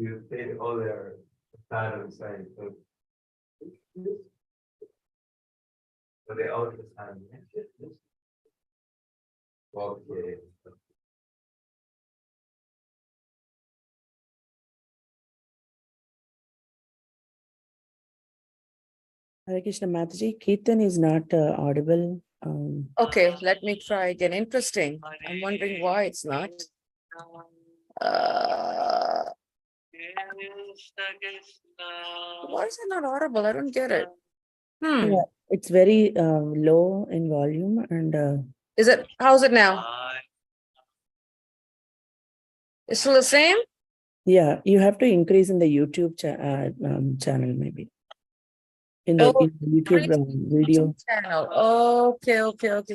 You say all their patterns, right? So they all just have okay. Hare Krishna Mataji, Kirtan is not audible. Okay, let me try again. Interesting. I'm wondering why it's not. Why is it not audible? I don't get it. Yeah, it's very low in volume and Is it? How's it now? It's still the same? yeah, you have to increase in the YouTube channel maybe. In the YouTube video. Channel. Okay.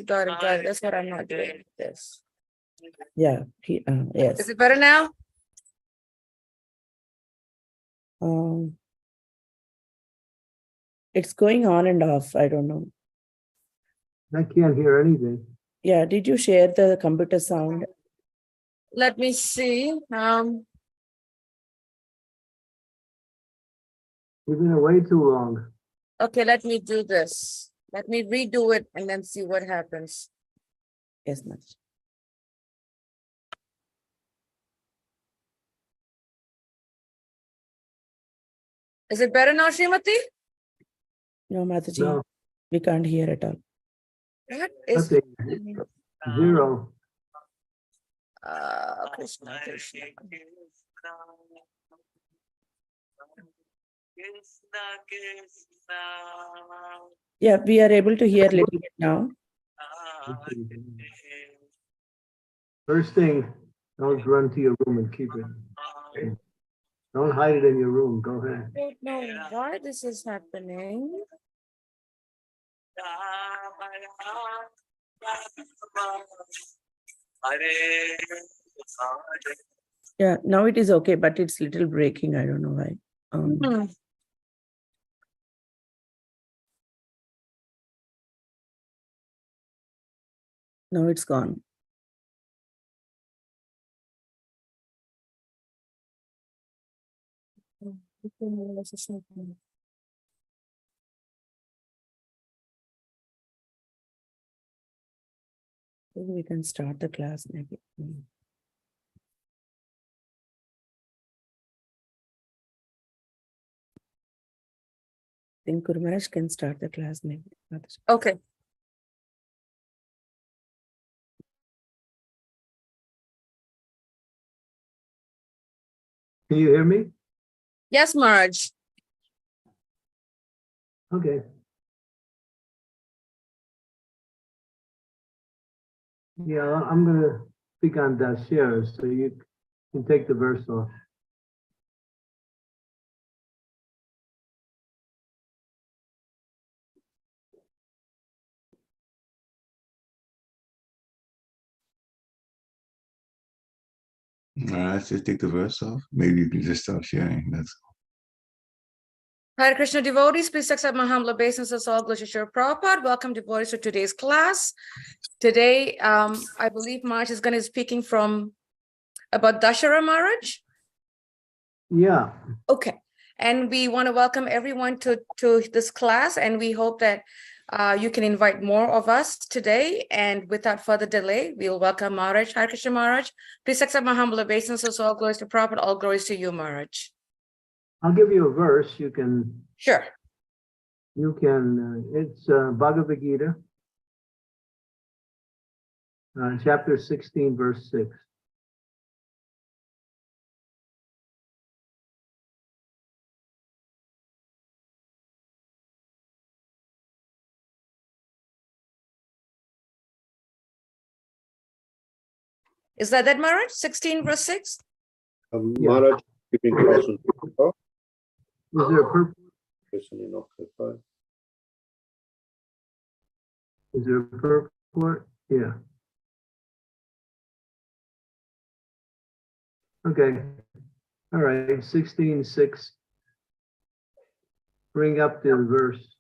Got it. That's what I'm not doing with this. Yeah, yes. Is it better now? It's going on and off. I don't know. I can't hear anything. Yeah, did you share the computer sound? Let me see. You've been away too long. Okay, let me do this. Let me redo it and then see what happens. Yes, Mataji. Is it better now, Srimati? No, Mataji, No. we can't hear at all. What is Nothing. Zero. Krishna. Yeah, we are able to hear a little bit now. First thing, don't run to your room and keep it. Don't hide it in your room. Go ahead. I don't know why this is happening. Yeah, now it is okay, but it's little breaking. I don't know why. Now it's gone. Maybe we can start the class maybe. I think Guru Maharaj can start the class maybe. Okay. Can you hear me? Yes, Marge. Okay. Yeah, I'm going to speak on Dussehra, so you can take the verse off. Let's just take the verse off. Maybe you can just stop sharing. That's Hare Krishna devotees, please accept my humble obeisances. All glory to Srila Prabhupada. Welcome devotees to today's class. Today, I believe Marge is going to be speaking about Dussehra, Maharaj. Yeah. Okay. And we want to welcome everyone to this class, and we hope that you can invite more of us today. And without further delay, we'll welcome Maharaj. Hare Krishna Maharaj. Please accept my humble obeisances. All glories to Prabhupada. All glories to you, Maharaj. I'll give you a verse. You can. Sure. It's Bhagavad Gita, chapter 16, verse 6. Is that Maharaj? 16 verse 6? Maharaj, keeping close to the Is there a purport? Is there a purport? Yeah. Okay. All right. 16:6. Bring up the verse.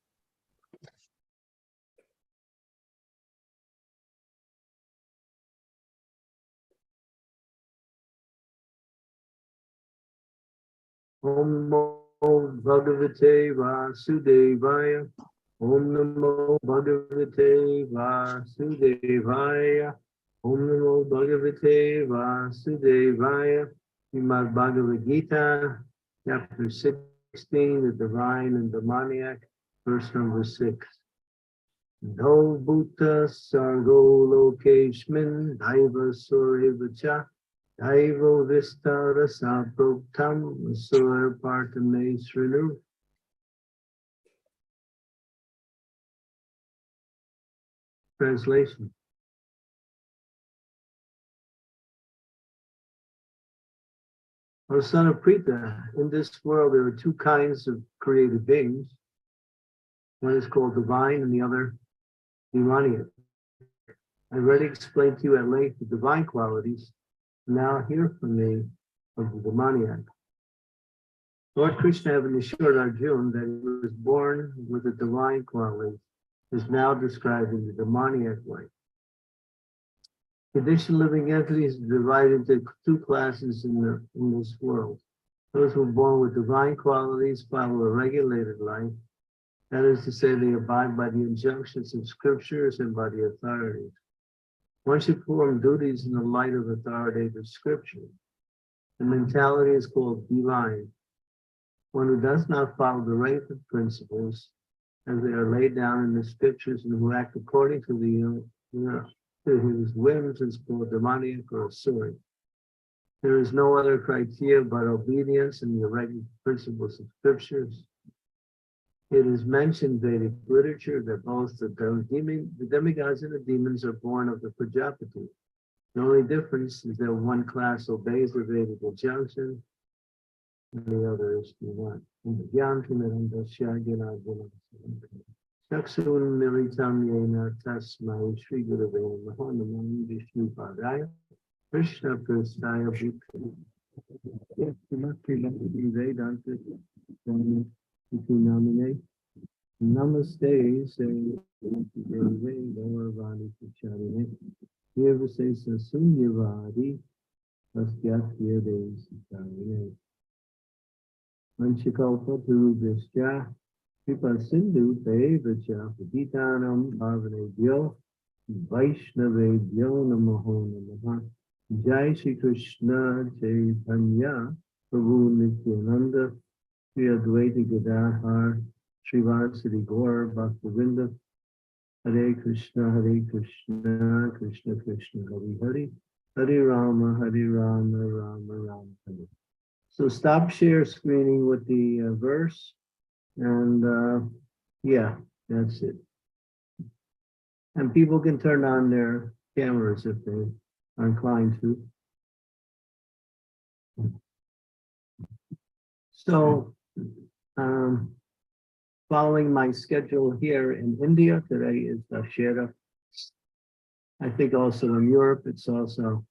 Om Namo Bhagavate Vasudevaya. Om Namo Bhagavate Vasudevaya. Om Namo Bhagavate Vasudevaya. Srimad Bhagavad Gita, chapter 16, the divine and demoniac, verse number 6. No Bhuta Sargo Lokeshmin Daiva Surevacha Daivo Vistara Saproktam Sur Partame Srinu. Translation. O son of Prita, in this world there are two kinds of created beings. One is called divine and the other demoniac. I already explained to you at length the divine qualities. Now hear from me of the demoniac. Lord Krishna, having assured Arjuna that he was born with the divine qualities, is now describing the demoniac life. Conditioned living entities are divided into two classes in this world. Those who are born with divine qualities follow a regulated life. That is to say, they abide by the injunctions of scriptures and by the authorities. One should perform duties in the light of authoritative scripture. The mentality is called divine. One who does not follow the Raven principles as they are laid down in the scriptures and who act according to his whims is called demoniac or asuri. There is no other criteria but obedience and the regular principles of scriptures. It is mentioned in Vedic literature that both the demigods and the demons are born of the Prajapati. The only difference is that one class obeys the Vedic injunction and the others do not. Chaksun militam yena tasmai Shri Gurave Namaha Namo Vishnu Padaya Krishna Prasthaya Bhutani. Yes, Vedanta Namine. Namaste, say Gauravani Pacharine. Devase Sasunyavadi Astyatya Devasicharine. Manchikalpa Turubhishya Kripa Sindhu Devacha Paditanam Bhavanebhyo Vaishnavebhyo Namaho Namaha. Jai Shri Krishna Chaitanya Prabhu Nityananda Shri Advaita Gadadhar Srivasadi Gaur Bhaktivinoda. Hare Krishna, Krishna Krishna, Hare Hare, Hare Rama, Rama Rama, Hare. So stop share screening with the verse, and yeah, that's it. And people can turn on their cameras if they are inclined to. So, following my schedule here in India, today is Dussehra. I think also in Europe, it's also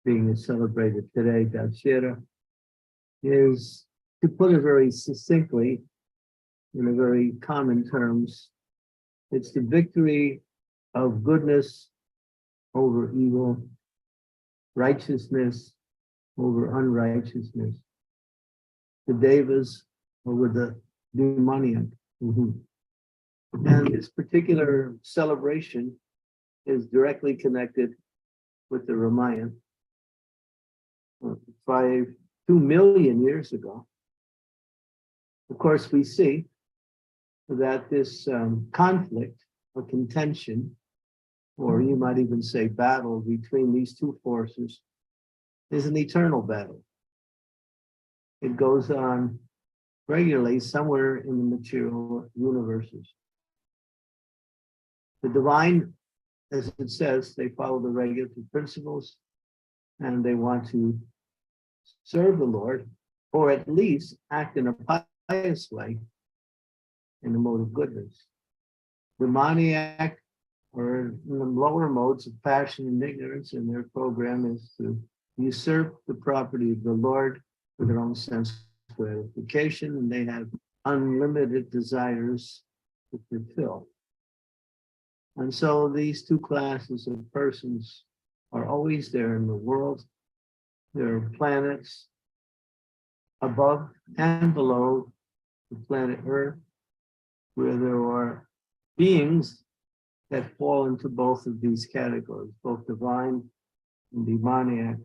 being celebrated today. Dussehra is, to put it very succinctly, in a very common terms, it's the victory of goodness over evil, righteousness over unrighteousness, the devas over the demoniac. And this particular celebration is directly connected with the Ramayana. 2 million years ago. Of course, we see that this conflict or contention, or you might even say battle between these two forces, is an eternal battle. It goes on regularly somewhere in the material universes. The divine, as it says, they follow the regulative principles and they want to serve the Lord, or at least act in a pious way in the mode of goodness. Demoniac, or in the lower modes of passion and ignorance, and their program is to usurp the property of the Lord for their own sense of gratification, and they have unlimited desires to fulfill. And so these two classes of persons are always there in the world. There are planets above and below the planet Earth, where there are beings that fall into both of these categories, both divine and demoniac.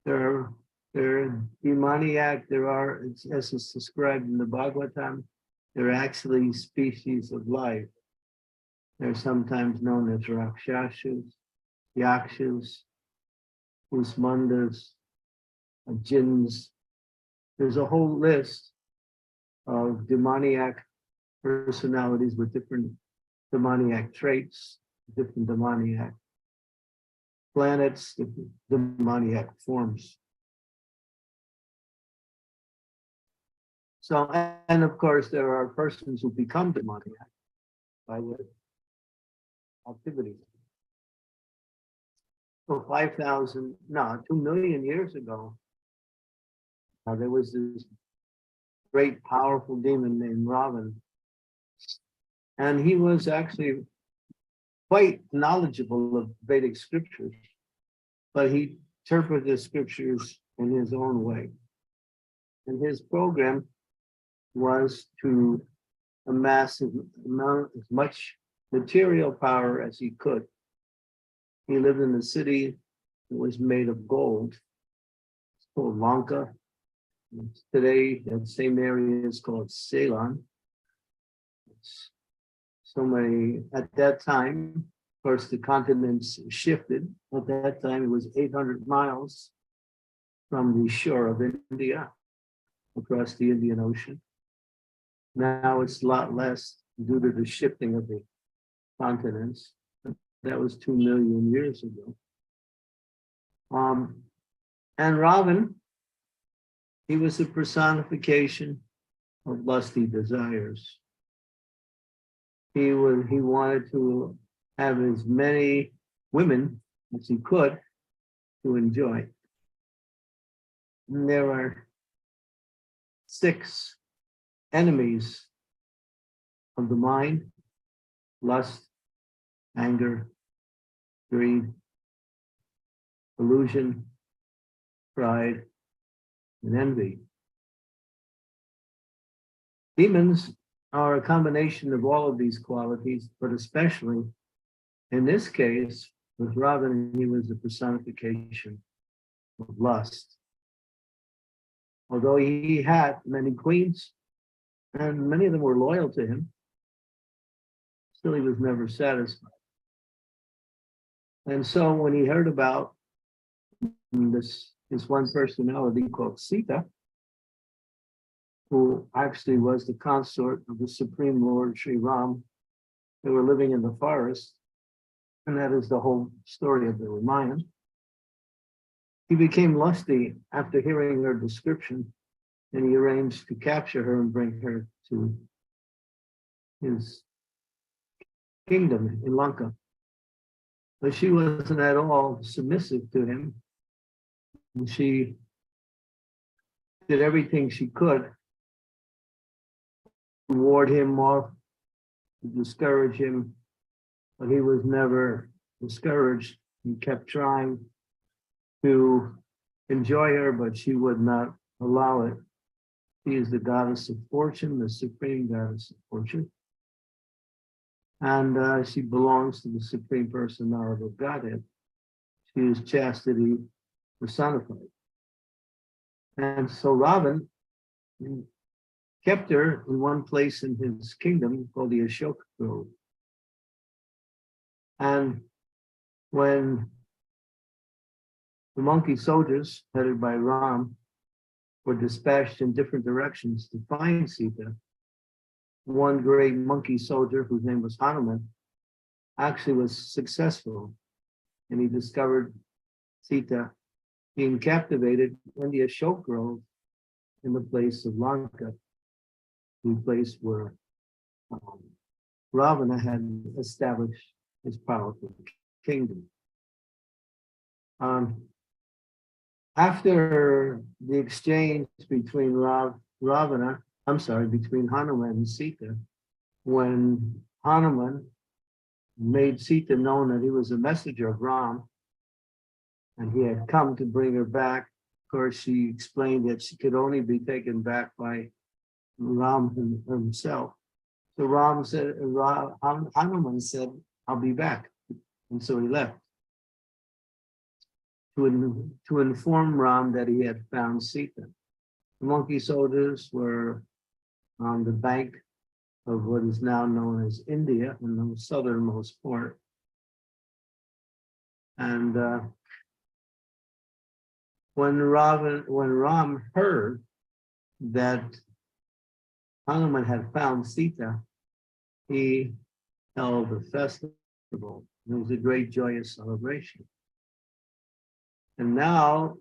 They're demoniac, as it's described in the Bhagavatam, they're actually species of life. They're sometimes known as Rakshasas, Yakshas, Usmandas, Jinns. There's a whole list of demoniac personalities with different demoniac traits, different demoniac planets, different demoniac forms. So, and of course, there are persons who become demoniac by their activities. So 2 million years ago, there was this great powerful demon named Ravan. And he was actually quite knowledgeable of Vedic scriptures, but he interpreted the scriptures in his own way. And his program was to amass as much material power as he could. He lived in a city that was made of gold. It's called Lanka. Today, that same area is called Ceylon. It's so many, at that time, of course, the continents shifted. At that time, it was 800 miles from the shore of India across the Indian Ocean. Now it's a lot less due to the shifting of the continents. That was 2 million years ago. And Ravan, he was a personification of lusty desires. He wanted to have as many women as he could to enjoy. And there are 6 enemies of the mind: lust, anger, greed, illusion, pride, and envy. Demons are a combination of all of these qualities, but especially in this case, with Ravan, he was the personification of lust. Although he had many queens, and many of them were loyal to him, still he was never satisfied. And so when he heard about this one personality called Sita, who actually was the consort of the Supreme Lord Sri Ram, they were living in the forest, and that is the whole story of the Ramayana. He became lusty after hearing her description, and he arranged to capture her and bring her to his kingdom in Lanka. But she wasn't at all submissive to him. And she did everything she could to ward him off, to discourage him, but he was never discouraged. He kept trying to enjoy her, but she would not allow it. She is the goddess of fortune, the supreme goddess of fortune. And she belongs to the supreme personality of Godhead. She is chastity personified. And so Ravan kept her in one place in his kingdom called the Ashoka Grove. And when the monkey soldiers, headed by Ram, were dispatched in different directions to find Sita, one great monkey soldier, whose name was Hanuman, actually was successful, and he discovered Sita being captivated in the Ashoka Grove in the place of Lanka, the place where Ravana had established his powerful kingdom. After the exchange between between Hanuman and Sita, when Hanuman made Sita known that he was a messenger of Ram, and he had come to bring her back course, she explained that she could only be taken back by Ram himself. So Hanuman said, I'll be back. And so he left to inform Ram that he had found Sita. The monkey soldiers were on the bank of what is now known as India, in the southernmost part. And when Ram heard that Hanuman had found Sita, he held a festival. It was a great joyous celebration. And now,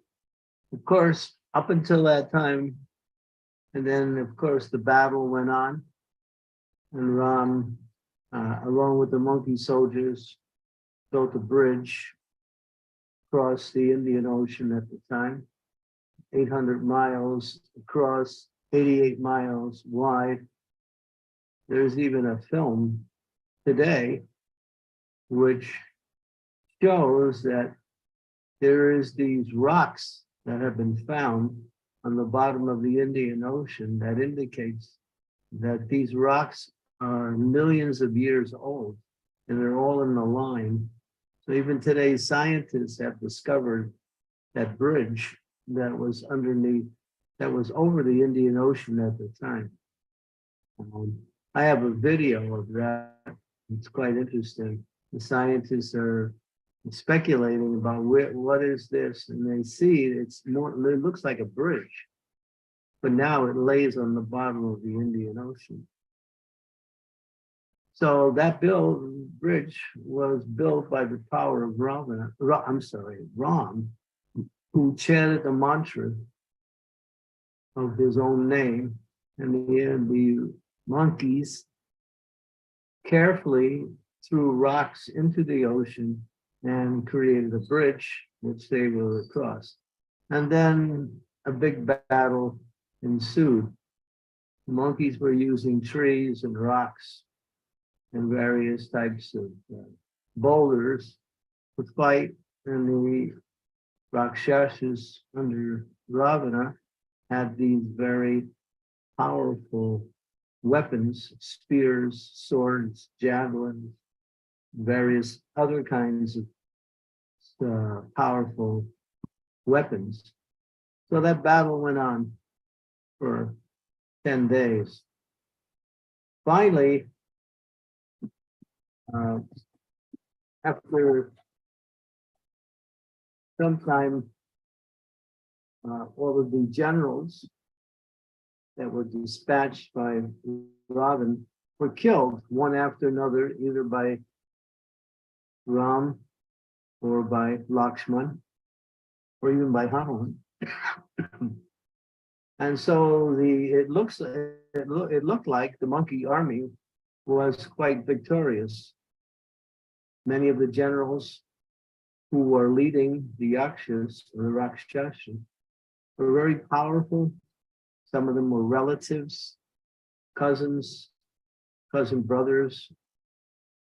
of course, up until that time, and then of course the battle went on, and Ram, along with the monkey soldiers, built a bridge across the Indian Ocean at the time, 800 miles across, 88 miles wide. There's even a film today which shows that there is these rocks that have been found on the bottom of the Indian Ocean that indicates that these rocks are millions of years old, and they're all in a line. So even today, scientists have discovered that bridge that was underneath, that was over the Indian Ocean at the time. I have a video of that. It's quite interesting. The scientists are speculating about what is this, and they see it looks like a bridge, but now it lays on the bottom of the Indian Ocean. So that bridge was built by the power of Ram, who chanted the mantra of his own name, and the monkeys carefully threw rocks into the ocean and created a bridge which they were across. And then a big battle ensued. The monkeys were using trees and rocks and various types of boulders to fight, and the Rakshasas under Ravana had these very powerful weapons, spears, swords, javelins, various other kinds of powerful weapons. So that battle went on for 10 days. Finally, after some time, all of the generals that were dispatched by Ravan were killed one after another, either by Ram or by Lakshman, or even by Hanuman. And so it looked like the monkey army was quite victorious. Many of the generals who were leading the Yakshas or the Rakshasas were very powerful. Some of them were relatives, cousins, cousin brothers,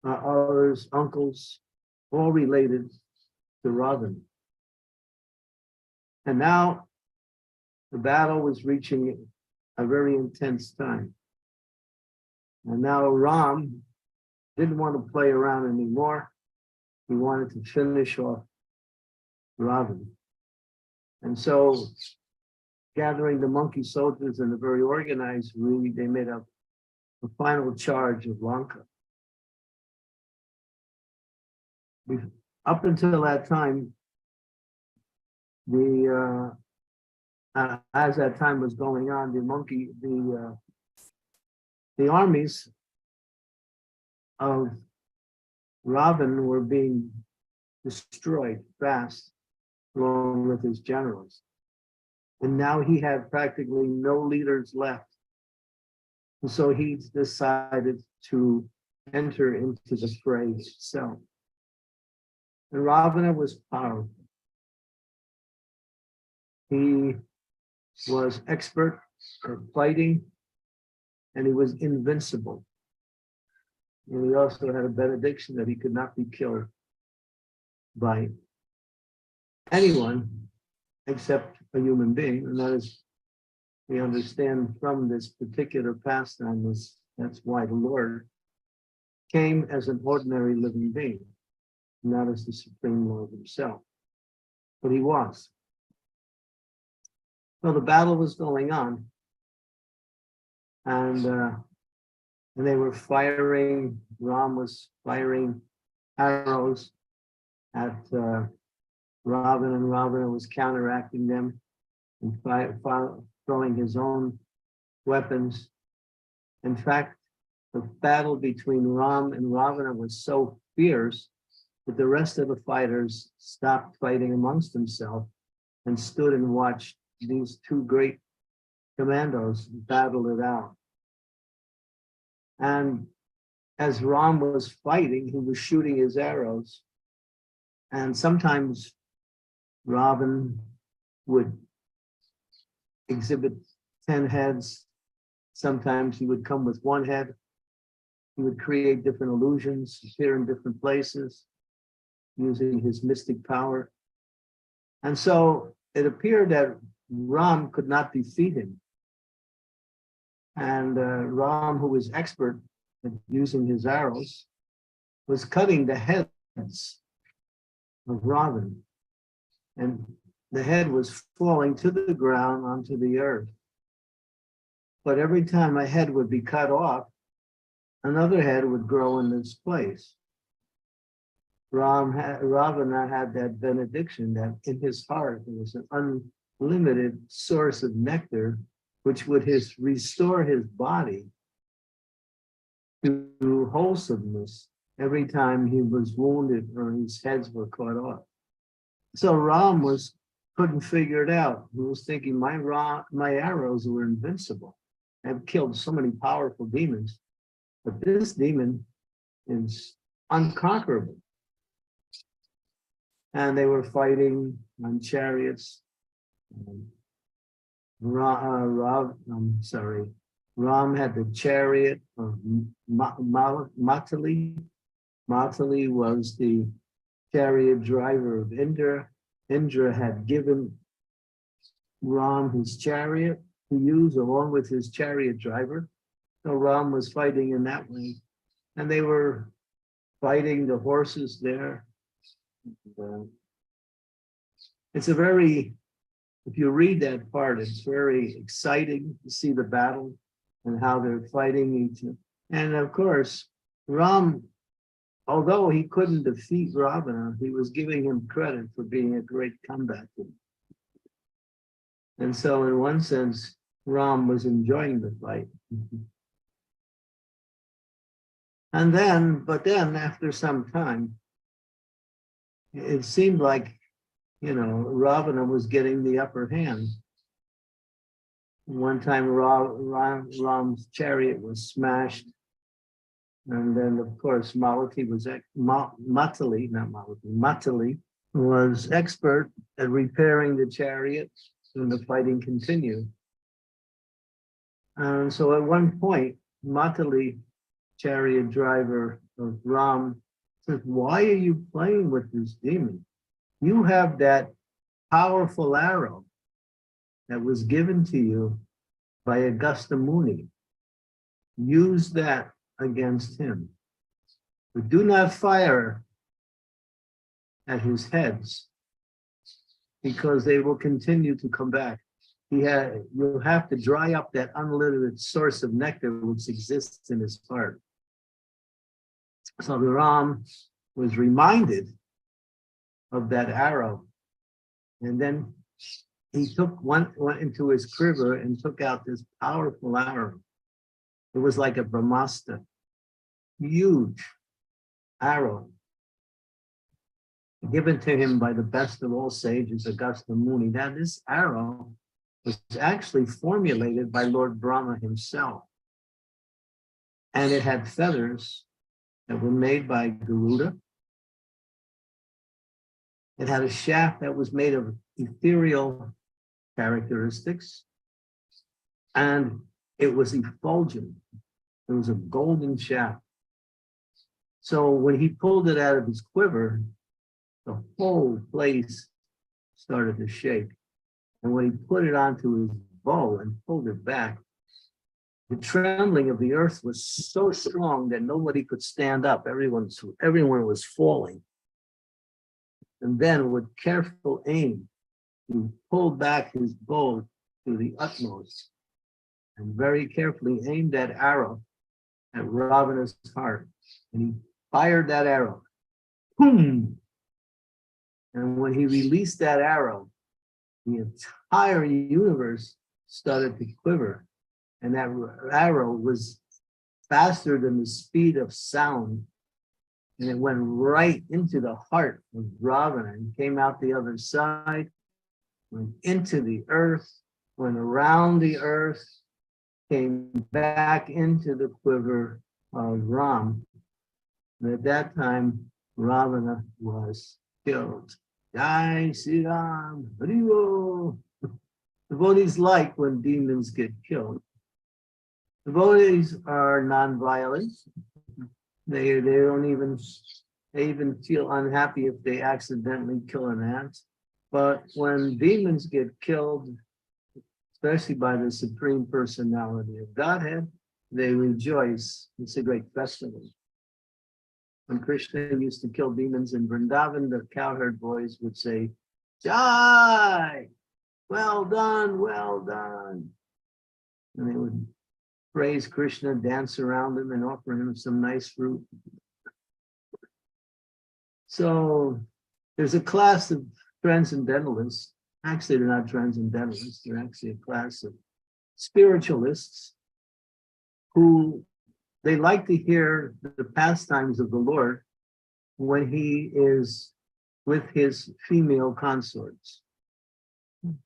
others, uncles, all related to Ravan. And now the battle was reaching a very intense time. And now Ram didn't want to play around anymore. He wanted to finish off Ravan. And so, gathering the monkey soldiers in a very organized way, they made up a final charge of Lanka. Up until that time, as that time was going on, the armies of Ravan were being destroyed fast, along with his generals. And now he had practically no leaders left. And so he decided to enter into the fray itself. And Ravana was powerful. He was expert at fighting, and he was invincible. And he also had a benediction that he could not be killed by anyone except a human being, and that is, we understand from this particular pastime is that's why the Lord came as an ordinary living being, not as the Supreme Lord himself, but he was. So the battle was going on, and they were firing. Ram was firing arrows at Ravana, and Ravana was counteracting them and throwing his own weapons. In fact, the battle between Ram and Ravana was so fierce that the rest of the fighters stopped fighting amongst themselves and stood and watched these two great commandos battle it out. And as Ram was fighting, he was shooting his arrows. And sometimes Ravan would exhibit 10 heads. Sometimes he would come with one head. He would create different illusions, appear in different places, using his mystic power. And so it appeared that Ram could not defeat him. And Ram, who was expert at using his arrows, was cutting the heads of Ravan. And the head was falling to the ground onto the earth. But every time a head would be cut off, another head would grow in its place. Ravana had that benediction that in his heart there was an unlimited source of nectar, which would restore his body to wholesomeness every time he was wounded or his heads were cut off. So Ram couldn't figure it out. He was thinking, my arrows were invincible. I've killed so many powerful demons, but this demon is unconquerable. And they were fighting on chariots. Ram had the chariot of Matali. Matali was the chariot driver of Indra. Indra had given Ram his chariot to use along with his chariot driver. So Ram was fighting in that way. And they were fighting the horses there. It's a very, if you read that part, it's very exciting to see the battle and how they're fighting each other. And of course, Ram, although he couldn't defeat Ravana, he was giving him credit for being a great combatant. And so in one sense, Ram was enjoying the fight. But then after some time, it seemed like, Ravana was getting the upper hand. One time Ram's chariot was smashed. And then of course, Matali was expert at repairing the chariot, and the fighting continued. And so at one point, Matali, chariot driver of Ram, says, why are you playing with this demon? You have that powerful arrow that was given to you by Agastya Muni. Use that against him. But do not fire at his heads, because they will continue to come back. You'll have to dry up that unlimited source of nectar which exists in his heart. So the Ram was reminded of that arrow. And then he went into his quiver and took out this powerful arrow. It was like a Brahmastra, huge arrow, given to him by the best of all sages, Agastya Muni. Now this arrow was actually formulated by Lord Brahma himself. And it had feathers that were made by Garuda. It had a shaft that was made of ethereal characteristics. And it was effulgent. It was a golden shaft. So when he pulled it out of his quiver, the whole place started to shake. And when he put it onto his bow and pulled it back, the trembling of the earth was so strong that nobody could stand up. Everyone was falling. And then with careful aim, he pulled back his bow to the utmost and very carefully aimed that arrow at Ravana's heart. And he fired that arrow. Boom! And when he released that arrow, the entire universe started to quiver. And that arrow was faster than the speed of sound. And it went right into the heart of Ravana and came out the other side, went into the earth, went around the earth, came back into the quiver of Ram. And at that time, Ravana was killed. Jai Sri Ram, Hari Bol. Devotees like when demons get killed. Devotees are non-violent. They even feel unhappy if they accidentally kill an ant. But when demons get killed, especially by the Supreme Personality of Godhead, they rejoice. It's a great festival. When Krishna used to kill demons in Vrindavan, the cowherd boys would say, Jai! Well done, well done. And they would praise Krishna, dance around him, and offer him some nice fruit. So there's a class of transcendentalists. Actually, they're not transcendentalists. They're actually a class of spiritualists who they like to hear the pastimes of the Lord when he is with his female consorts,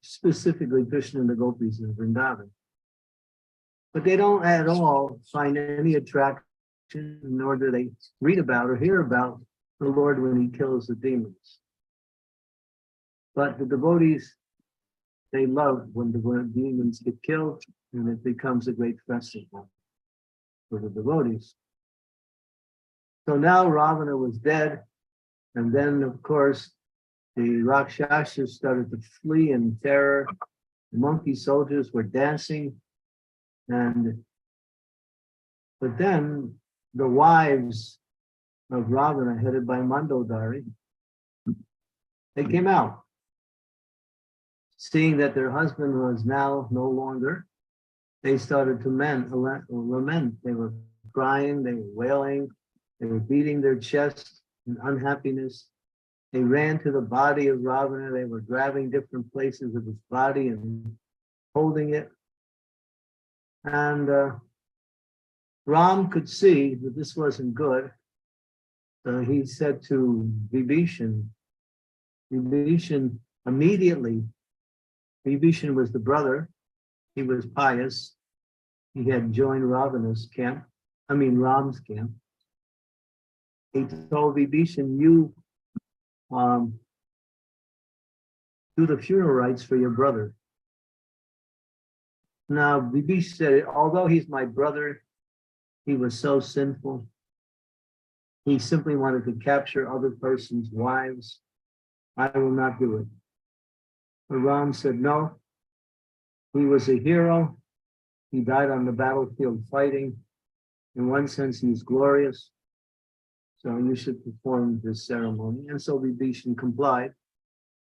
specifically Krishna and the gopis in Vrindavan. But they don't at all find any attraction, nor do they read about or hear about the Lord when he kills the demons. But the devotees, they love when the demons get killed, and it becomes a great festival for the devotees. So now Ravana was dead, and then of course the Rakshasas started to flee in terror. The monkey soldiers were dancing, but then the wives of Ravana, headed by Mandodari, they came out, seeing that their husband was now no longer. They started to lament. They were crying, they were wailing, they were beating their chest in unhappiness. They ran to the body of Ravana. They were grabbing different places of his body and holding it. And Ram could see that this wasn't good. So he said to Vibhishan immediately, Vibhishan was the brother. He was pious. He had joined Ram's camp. He told Vibhishan, you do the funeral rites for your brother. Now, Vibhishan said, although he's my brother, he was so sinful. He simply wanted to capture other persons' wives. I will not do it. But Ram said, no, he was a hero. He died on the battlefield fighting. In one sense, he's glorious. So you should perform this ceremony. And so Vibhishan complied,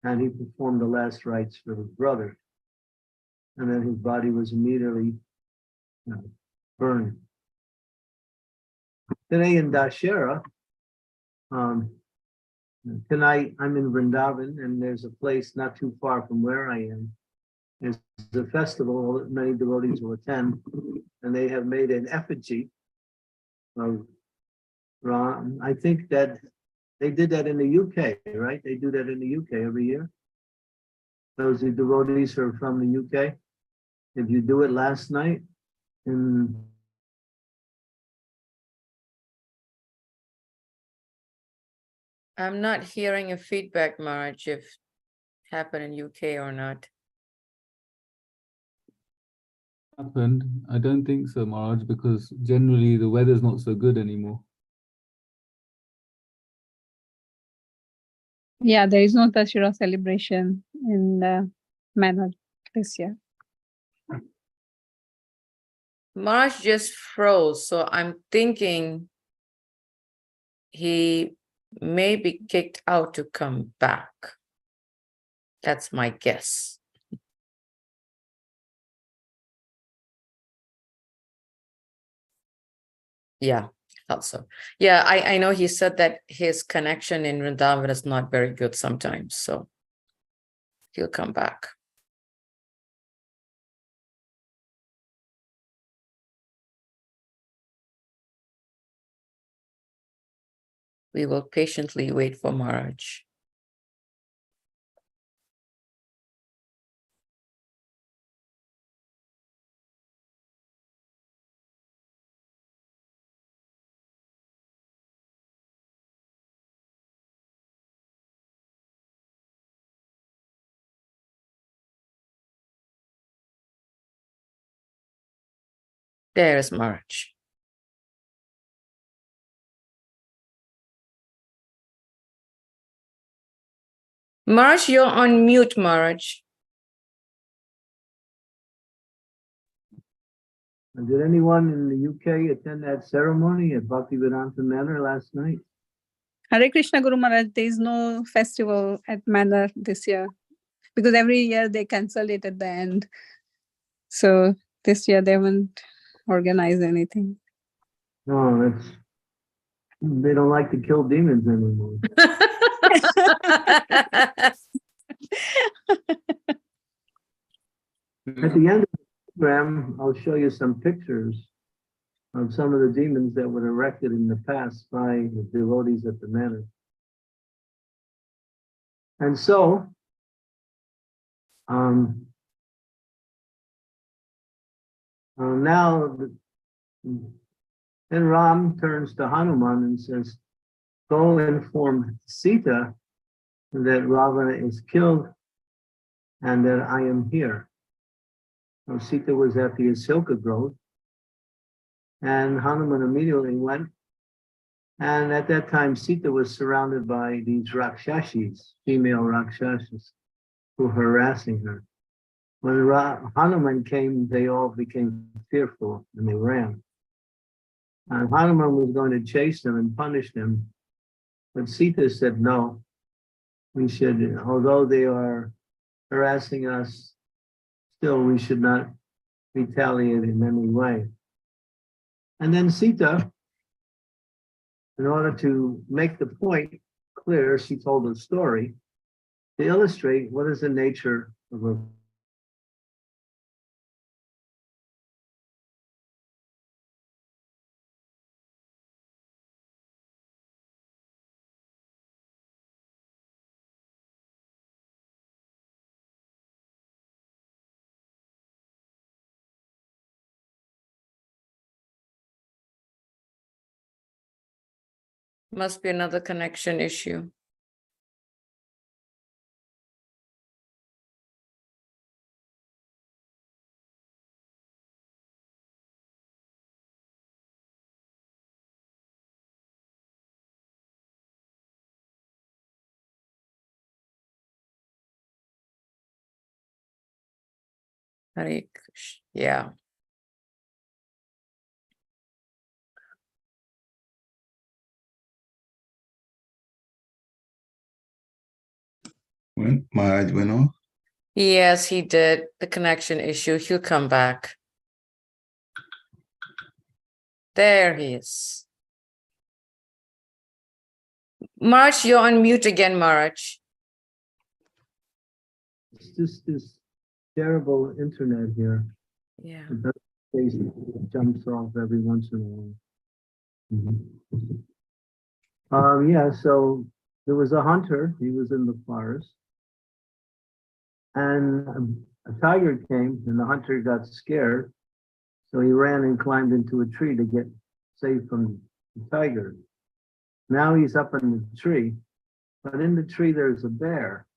and he performed the last rites for his brother. And then his body was immediately burned. Today in Dussehra, tonight I'm in Vrindavan, and there's a place not too far from where I am. There's a festival that many devotees will attend, and they have made an effigy of Ram. I think that they did that in the UK, right? They do that in the UK every year. Those are devotees who are from the UK. If you do it last night in I'm not hearing a feedback, Maharaj, if it happened in UK or not. Happened. I don't think so, Maharaj, because generally the weather's not so good anymore. Yeah, there is no Dussehra celebration in manner this year. Marsh just froze, so I'm thinking he may be kicked out to come back. That's my guess. Yeah, also. Yeah, I know he said that his connection in Vrindavan is not very good sometimes, so he'll come back. We will patiently wait for Maharaj. There's Maharaj. Maharaj, you're on mute, Maharaj. Did anyone in the UK attend that ceremony at Bhaktivedanta Manor last night? Hare Krishna Guru Maharaj, there is no festival at Manor this year because every year they cancel it at the end. So this year they haven't organized anything. No, they don't like to kill demons anymore. At the end of the program, I'll show you some pictures of some of the demons that were erected in the past by the devotees at the manor. And so, now, then Ram turns to Hanuman and says, go inform Sita that Ravana is killed and that I am here. So Sita was at the Asilka Grove, and Hanuman immediately went. And at that time, Sita was surrounded by these Rakshashis, female Rakshashas, who were harassing her. When Hanuman came, they all became fearful and they ran. And Hanuman was going to chase them and punish them. But Sita said, no, we should, although they are harassing us, still we should not retaliate in any way. And then Sita, in order to make the point clear, she told a story to illustrate what is the nature of a Must be another connection issue. Hare Krishna. Yeah. When Maharaj went off? Yes, he did. The connection issue. He'll come back. There he is. Maharaj, you're on mute again, Maharaj. It's just this terrible internet here. Yeah. It jumps off every once in a while. Yeah, so there was a hunter. He was in the forest. And a tiger came and the hunter got scared. So he ran and climbed into a tree to get safe from the tiger. Now he's up in the tree, but in the tree there's a bear.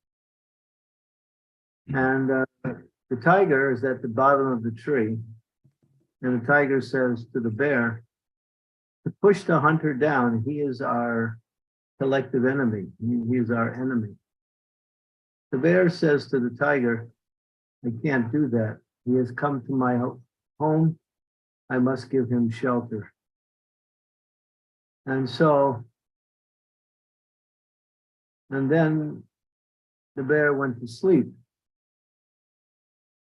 And the tiger is at the bottom of the tree. And the tiger says to the bear, to push the hunter down, he is our collective enemy. He is our enemy. The bear says to the tiger, I can't do that. He has come to my home. I must give him shelter. And so, and then the bear went to sleep.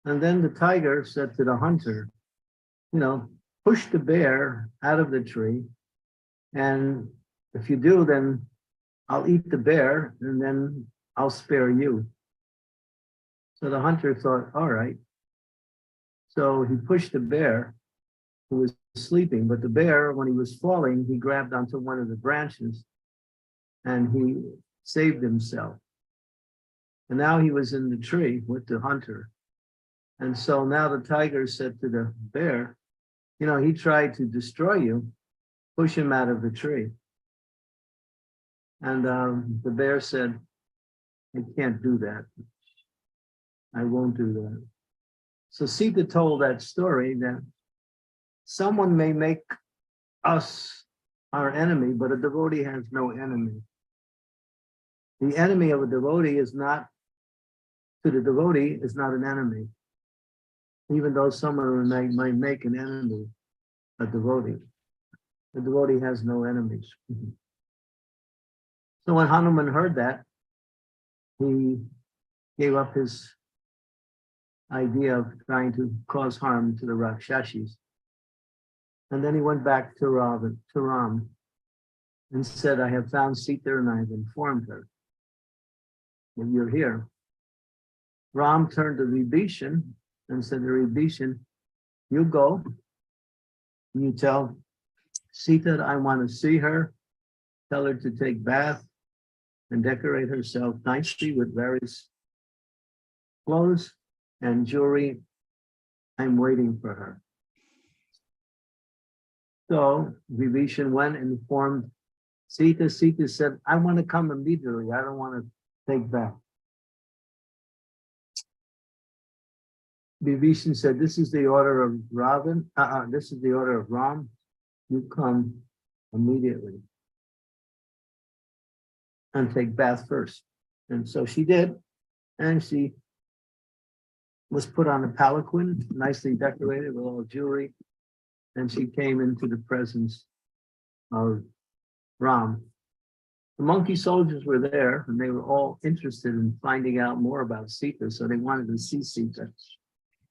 And then the tiger said to the hunter, push the bear out of the tree. And if you do, then I'll eat the bear and then I'll spare you. So the hunter thought, all right. So he pushed the bear who was sleeping, but the bear, when he was falling, he grabbed onto one of the branches and he saved himself. And now he was in the tree with the hunter. And so now the tiger said to the bear, he tried to destroy you, push him out of the tree. And the bear said, I can't do that. I won't do that. So Sita told that story that someone may make us our enemy, but a devotee has no enemy. The enemy of a devotee is not, to the devotee, is not an enemy. Even though someone might make an enemy, a devotee. The devotee has no enemies. So when Hanuman heard that, he gave up his idea of trying to cause harm to the Rakshashis. And then he went back to Ram and said, I have found Sita and I have informed her that you're here. Ram turned to Vibhishan and said to Vibhishan, you go, and you tell Sita I want to see her, tell her to take bath and decorate herself nicely with various clothes and jewelry. I'm waiting for her. So Vibhishan went and informed Sita. Sita said, I want to come immediately. I don't want to take bath. Vibhishan said, this is the order of Ravan. This is the order of Ram. You come immediately and take bath first. And so she did. And she was put on a palanquin, nicely decorated with all jewelry. And she came into the presence of Ram. The monkey soldiers were there, and they were all interested in finding out more about Sita, so they wanted to see Sita.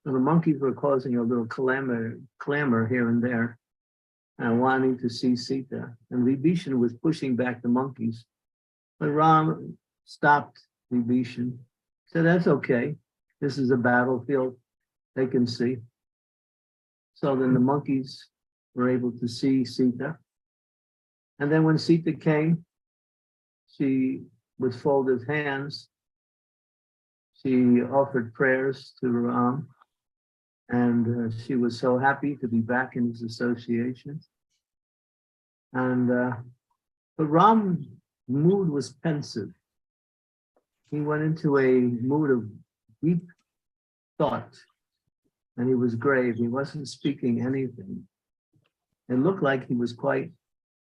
So the monkeys were causing a little clamor here and there, wanting to see Sita. And Vibhishan was pushing back the monkeys. But Ram stopped Vibhishan, said, that's okay. This is a battlefield. They can see. So then the monkeys were able to see Sita. And then when Sita came, she, with folded hands, she offered prayers to Ram. And she was so happy to be back in his association. And but Ram's mood was pensive. He went into a mood of deep thought, and he was grave. He wasn't speaking anything. It looked like he was quite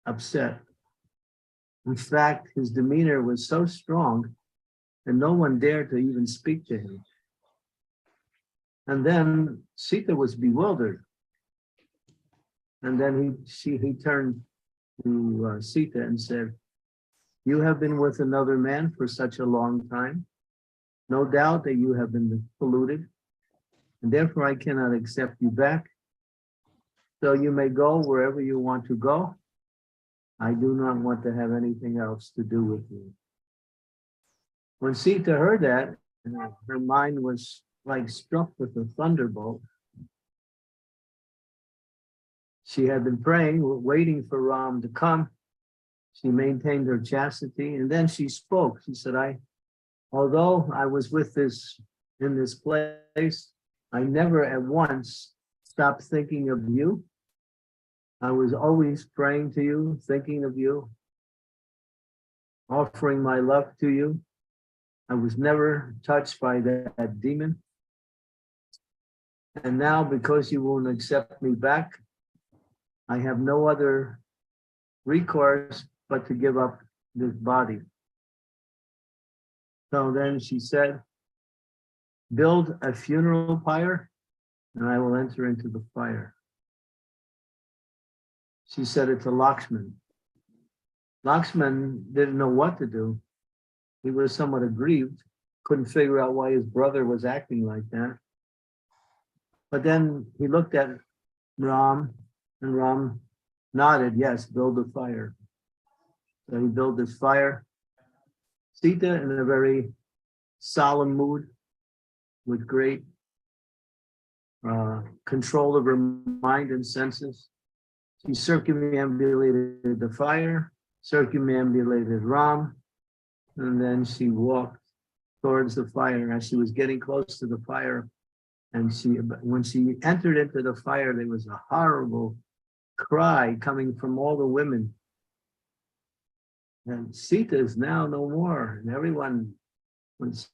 upset. In fact, his demeanor was so strong that no one dared to even speak to him. And then Sita was bewildered. And then he turned to Sita and said, you have been with another man for such a long time. No doubt that you have been polluted, and therefore I cannot accept you back. So you may go wherever you want to go. I do not want to have anything else to do with you. When Sita heard that, her mind was like struck with a thunderbolt. She had been praying, waiting for Ram to come. She maintained her chastity, and then she spoke. She said, although I was in this place, I never at once stopped thinking of you. I was always praying to you, thinking of you, offering my love to you. I was never touched by that demon. And now, because you won't accept me back, I have no other recourse but to give up this body. So then she said, build a funeral pyre and I will enter into the fire. She said it to Lakshman. Lakshman didn't know what to do. He was somewhat aggrieved, couldn't figure out why his brother was acting like that. But then he looked at Ram, and Ram nodded, yes, build a fire. So he built this fire. Sita, in a very solemn mood, with great control of her mind and senses, she circumambulated the fire, circumambulated Ram, and then she walked towards the fire. As she was getting close to the fire, and when she entered into the fire, there was a horrible cry coming from all the women. And Sita is now no more, and everyone was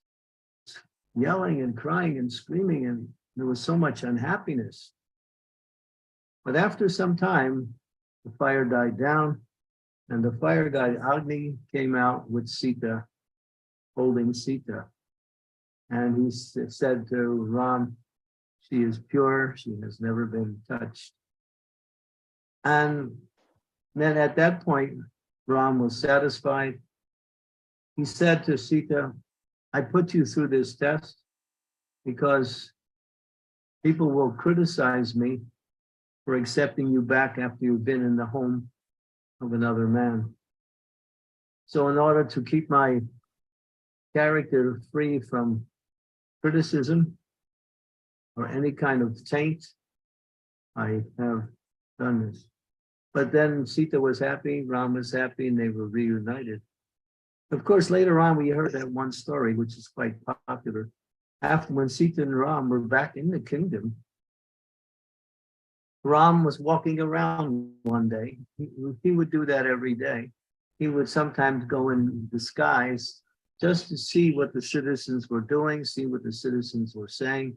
yelling and crying and screaming, and there was so much unhappiness. But after some time, the fire died down, and the fire god Agni came out with Sita, holding Sita. And he said to Ram, she is pure, she has never been touched. And then at that point, Ram was satisfied. He said to Sita, I put you through this test because people will criticize me for accepting you back after you've been in the home of another man. So in order to keep my character free from criticism or any kind of taint, I have done this. But then Sita was happy, Ram was happy, and they were reunited. Of course, later on, we heard that one story, which is quite popular. After when Sita and Ram were back in the kingdom, Ram was walking around one day. He would do that every day. He would sometimes go in disguise just to see what the citizens were doing, see what the citizens were saying.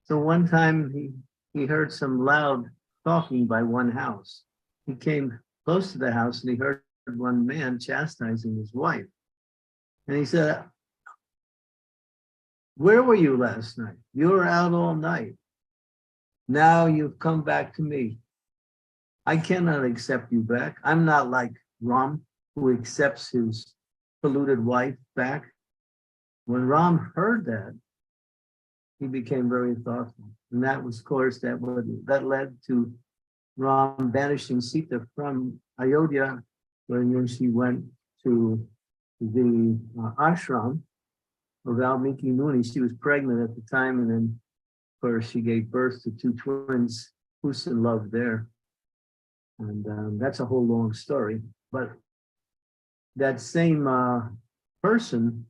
So one time he heard some loud talking by one house. He came close to the house and he heard one man chastising his wife. And he said, where were you last night? You were out all night. Now you've come back to me. I cannot accept you back. I'm not like Ram, who accepts his polluted wife back. When Ram heard that, he became very thoughtful. And that was, of course, that led to Ram banishing Sita from Ayodhya, when she went to the ashram of Valmiki Muni. She was pregnant at the time, and then, of course, she gave birth to two twins, who's in love there. And that's a whole long story. But that same person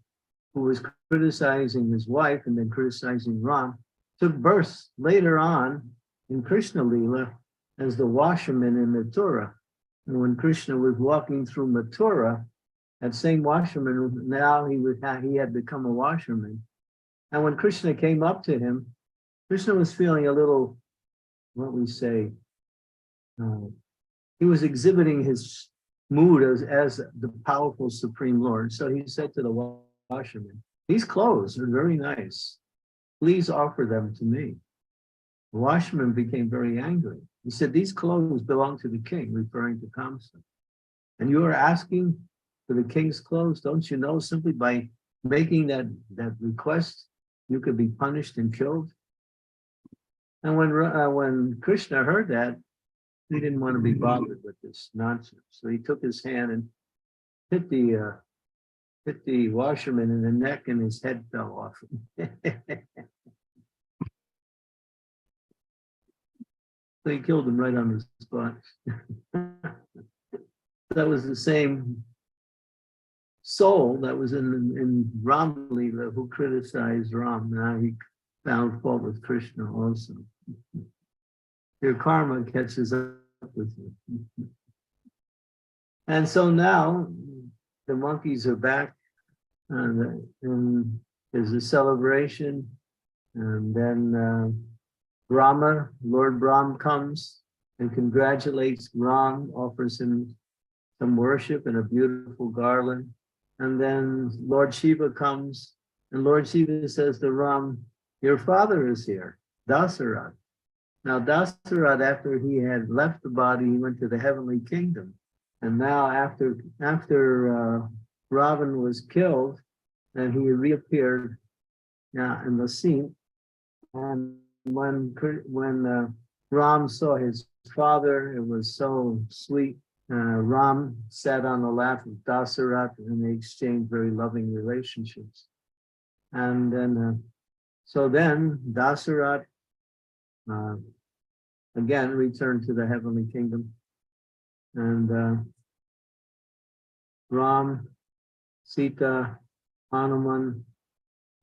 who was criticizing his wife and then criticizing Ram took birth later on in Krishna Lila as the washerman in Mathura. And when Krishna was walking through Mathura, that same washerman, now he had become a washerman. And when Krishna came up to him, Krishna was feeling a little, what we say, he was exhibiting his mood as the powerful Supreme Lord. So he said to the washerman, these clothes are very nice. Please offer them to me. The washerman became very angry. He said, these clothes belong to the king, referring to Kamsa. And you are asking for the king's clothes? Don't you know simply by making that request, you could be punished and killed? And when Krishna heard that, he didn't want to be bothered with this nonsense. So he took his hand and hit the washerman in the neck, and his head fell off. So he killed him right on the spot. That was the same soul that was in Ram Lila who criticized Ram. Now he found fault with Krishna also. Your karma catches up with you. And so now the monkeys are back, and there's a celebration, and then Lord Brahma comes and congratulates Ram, offers him some worship and a beautiful garland. And then Lord Shiva comes, and Lord Shiva says to Ram, your father is here, Dussehra. Now, Dussehra, after he had left the body, he went to the heavenly kingdom. And now after Ravan was killed, and he reappeared in the scene. And when Ram saw his father, it was so sweet. Ram sat on the lap of Dussehra, and they exchanged very loving relationships. And then, so then Dussehra again returned to the heavenly kingdom. And Ram, Sita, Hanuman,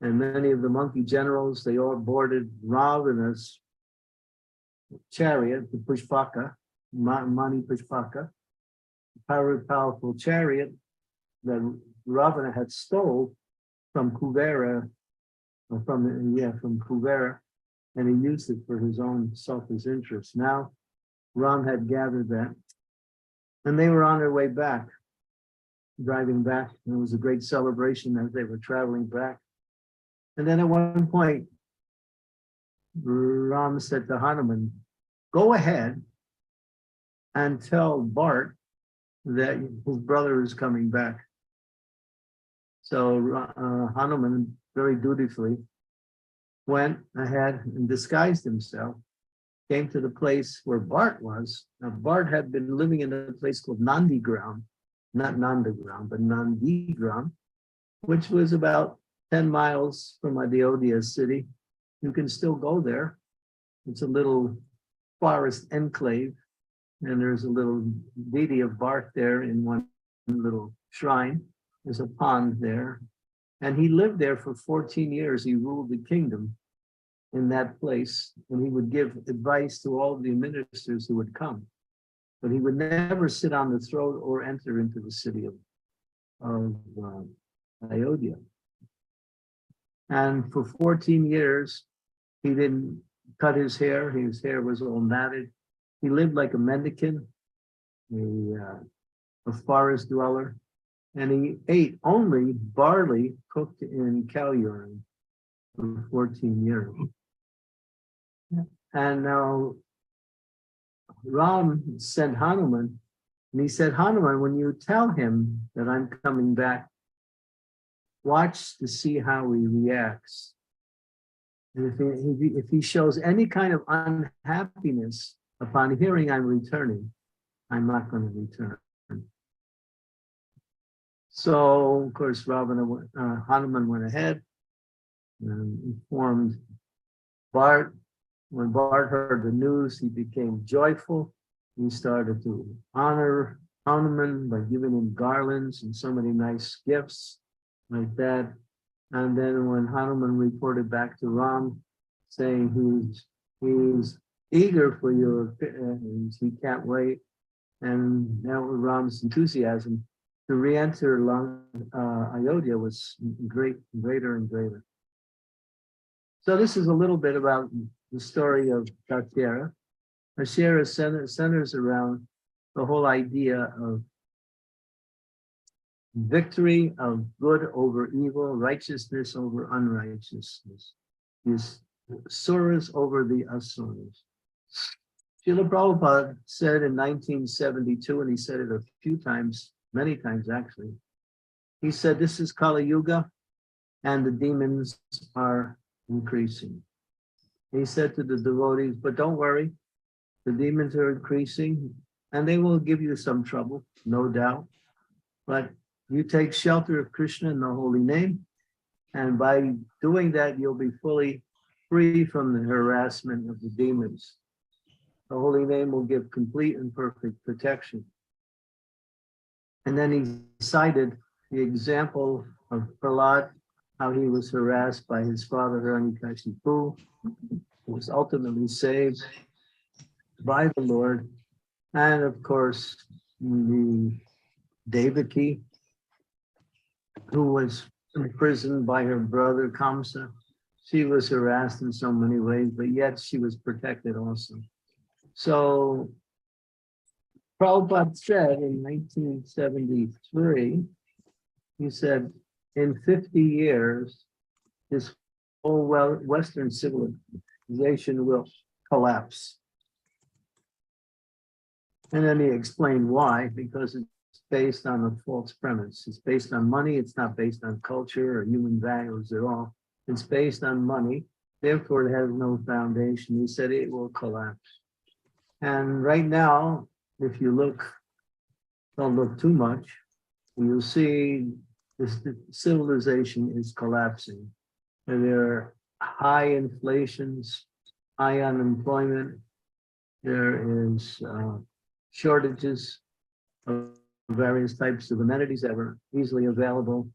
and many of the monkey generals, they all boarded Ravana's chariot, the Pushpaka, Mani Pushpaka, a powerful chariot that Ravana had stole from Kuvera, from Kuvera, and he used it for his own selfish interests. Now, Ram had gathered that, and they were on their way back, driving back. And it was a great celebration as they were traveling back. And then at one point, Ram said to Hanuman, go ahead and tell Bart that his brother is coming back. So Hanuman very dutifully went ahead and disguised himself, came to the place where Bart was. Now, Bart had been living in a place called Nandigram, not Nandagram, but Nandigram, which was about 10 miles from Ayodhya city. You can still go there. It's a little forest enclave, and there's a little deity of Bart there in one little shrine. There's a pond there. And he lived there for 14 years. He ruled the kingdom in that place, and he would give advice to all the ministers who would come. But he would never sit on the throne or enter into the city of Ayodhya. And for 14 years, he didn't cut his hair. His hair was all matted. He lived like a mendicant, a forest dweller, and he ate only barley cooked in cow urine for 14 years. And now Ram sent Hanuman, and he said, Hanuman, when you tell him that I'm coming back, watch to see how he reacts. And if he shows any kind of unhappiness upon hearing I'm returning, I'm not going to return. So, of course, Hanuman went ahead and informed Bart. When Bart heard the news, he became joyful. He started to honor Hanuman by giving him garlands and so many nice gifts like that. And then when Hanuman reported back to Ram, saying he's eager for your, he can't wait. And now Ram's enthusiasm to re-enter Ayodhya was greater and greater. So this is a little bit about the story of Dussehra. Dussehra centers around the whole idea of victory of good over evil, righteousness over unrighteousness, is suras over the asuras. Srila Prabhupada said in 1972, and he said it a few times, many times actually, he said, this is Kali Yuga and the demons are increasing. He said to the devotees, but don't worry, the demons are increasing and they will give you some trouble, no doubt. But you take shelter of Krishna in the holy name, and by doing that, you'll be fully free from the harassment of the demons. The holy name will give complete and perfect protection. And then he cited the example of Prahlad, how he was harassed by his father Hiranyakashipu, who was ultimately saved by the Lord. And of course, the Devaki, who was imprisoned by her brother Kamsa. She was harassed in so many ways, but yet she was protected also. So Prabhupada said in 1973, he said, in 50 years, this Western civilization will collapse. And then he explained why, because it's based on a false premise. It's based on money. It's not based on culture or human values at all. It's based on money. Therefore, it has no foundation. He said it will collapse. And right now, if you look, don't look too much, you'll see this civilization is collapsing. And there are high inflations, high unemployment. There is shortages of various types of amenities that are easily available.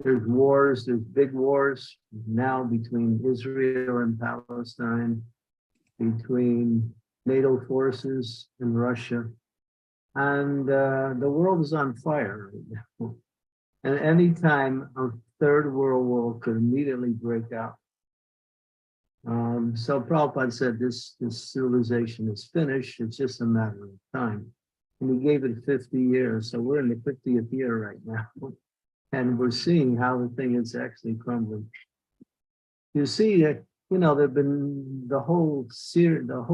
There's wars, there's big wars now between Israel and Palestine, between NATO forces and Russia. And the world is on fire right now. And any time a third world war could immediately break out. So Prabhupada said this civilization is finished. It's just a matter of time. And he gave it 50 years. So we're in the 50th year right now. And we're seeing how the thing is actually crumbling. You see that, you know, there've been the whole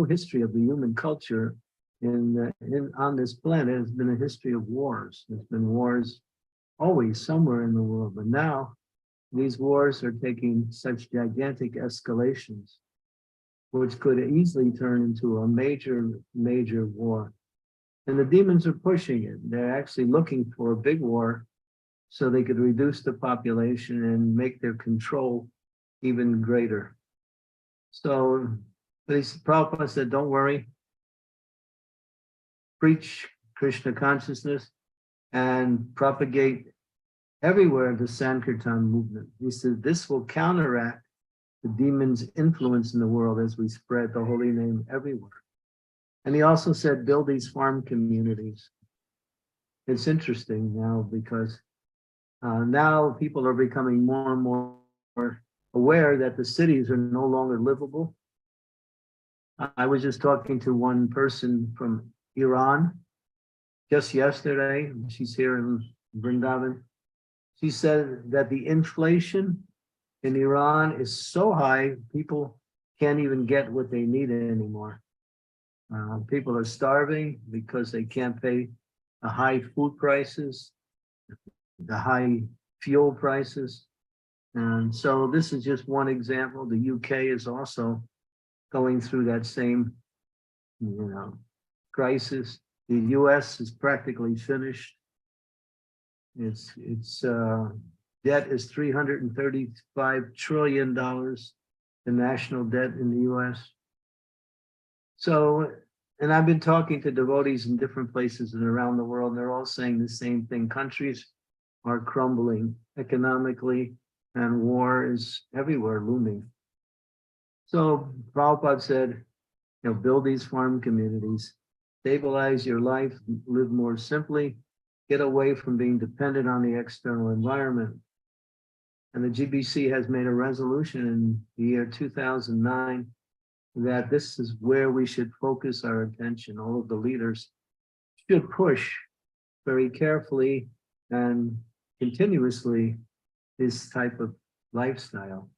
history of the human culture on this planet has been a history of wars. There's been wars always somewhere in the world, but now these wars are taking such gigantic escalations, which could easily turn into a major war. And the demons are pushing it. They're actually looking for a big war so they could reduce the population and make their control even greater. So Prabhupada said, don't worry, preach Krishna consciousness and propagate everywhere the Sankirtan movement. He said this will counteract the demon's influence in the world as we spread the holy name everywhere. And he also said, build these farm communities. It's interesting now because now people are becoming more and more aware that the cities are no longer livable. I was just talking to one person from Iran just yesterday. She's here in Vrindavan. She said that the inflation in Iran is so high, people can't even get what they need anymore. People are starving because they can't pay the high food prices, the high fuel prices. And so this is just one example. The UK is also going through that same, crisis. The US is practically finished. Its debt is $335 trillion, the national debt in the US. So, and I've been talking to devotees in different places and around the world, and they're all saying the same thing. Countries are crumbling economically, and war is everywhere looming. So Prabhupada said, build these farm communities, stabilize your life, live more simply, get away from being dependent on the external environment. And the GBC has made a resolution in the year 2009 that this is where we should focus our attention. All of the leaders should push very carefully and continuously this type of lifestyle.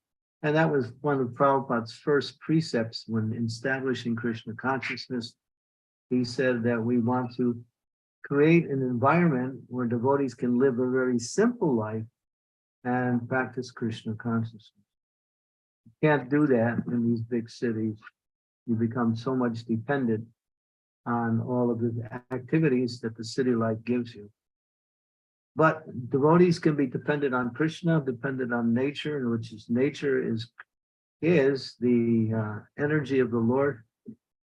And that was one of Prabhupada's first precepts when establishing Krishna consciousness. He said that we want to create an environment where devotees can live a very simple life and practice Krishna consciousness. You can't do that in these big cities. You become so much dependent on all of the activities that the city life gives you. But devotees can be dependent on Krishna, dependent on nature, which is nature is the energy of the Lord.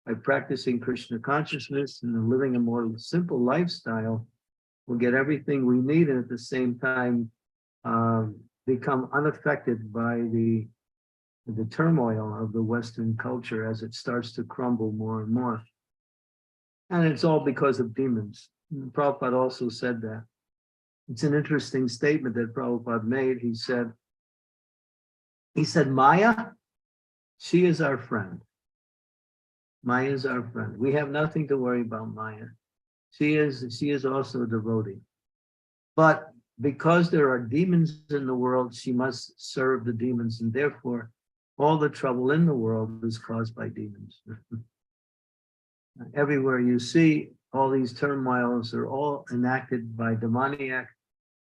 By practicing Krishna consciousness and living a more simple lifestyle, we'll get everything we need and at the same time become unaffected by the turmoil of the Western culture as it starts to crumble more and more. And it's all because of demons. And Prabhupada also said that. It's an interesting statement that Prabhupada made. He said, Maya, she is our friend. Maya is our friend. We have nothing to worry about Maya. She is also a devotee. But because there are demons in the world, she must serve the demons, and therefore all the trouble in the world is caused by demons. Everywhere you see all these turmoils are all enacted by demoniac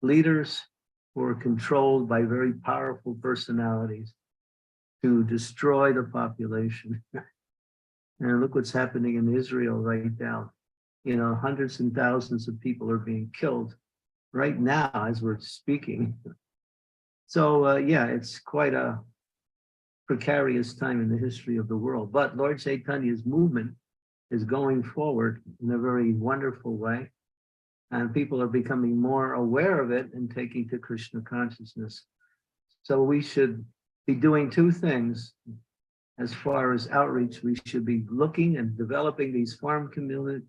leaders who are controlled by very powerful personalities to destroy the population. And look what's happening in Israel right now. You know, hundreds and thousands of people are being killed right now as we're speaking. So yeah, it's quite a precarious time in the history of the world. But Lord Chaitanya's movement is going forward in a very wonderful way. And people are becoming more aware of it and taking to Krishna consciousness. So we should be doing two things. As far as outreach, we should be looking and developing these farm communities.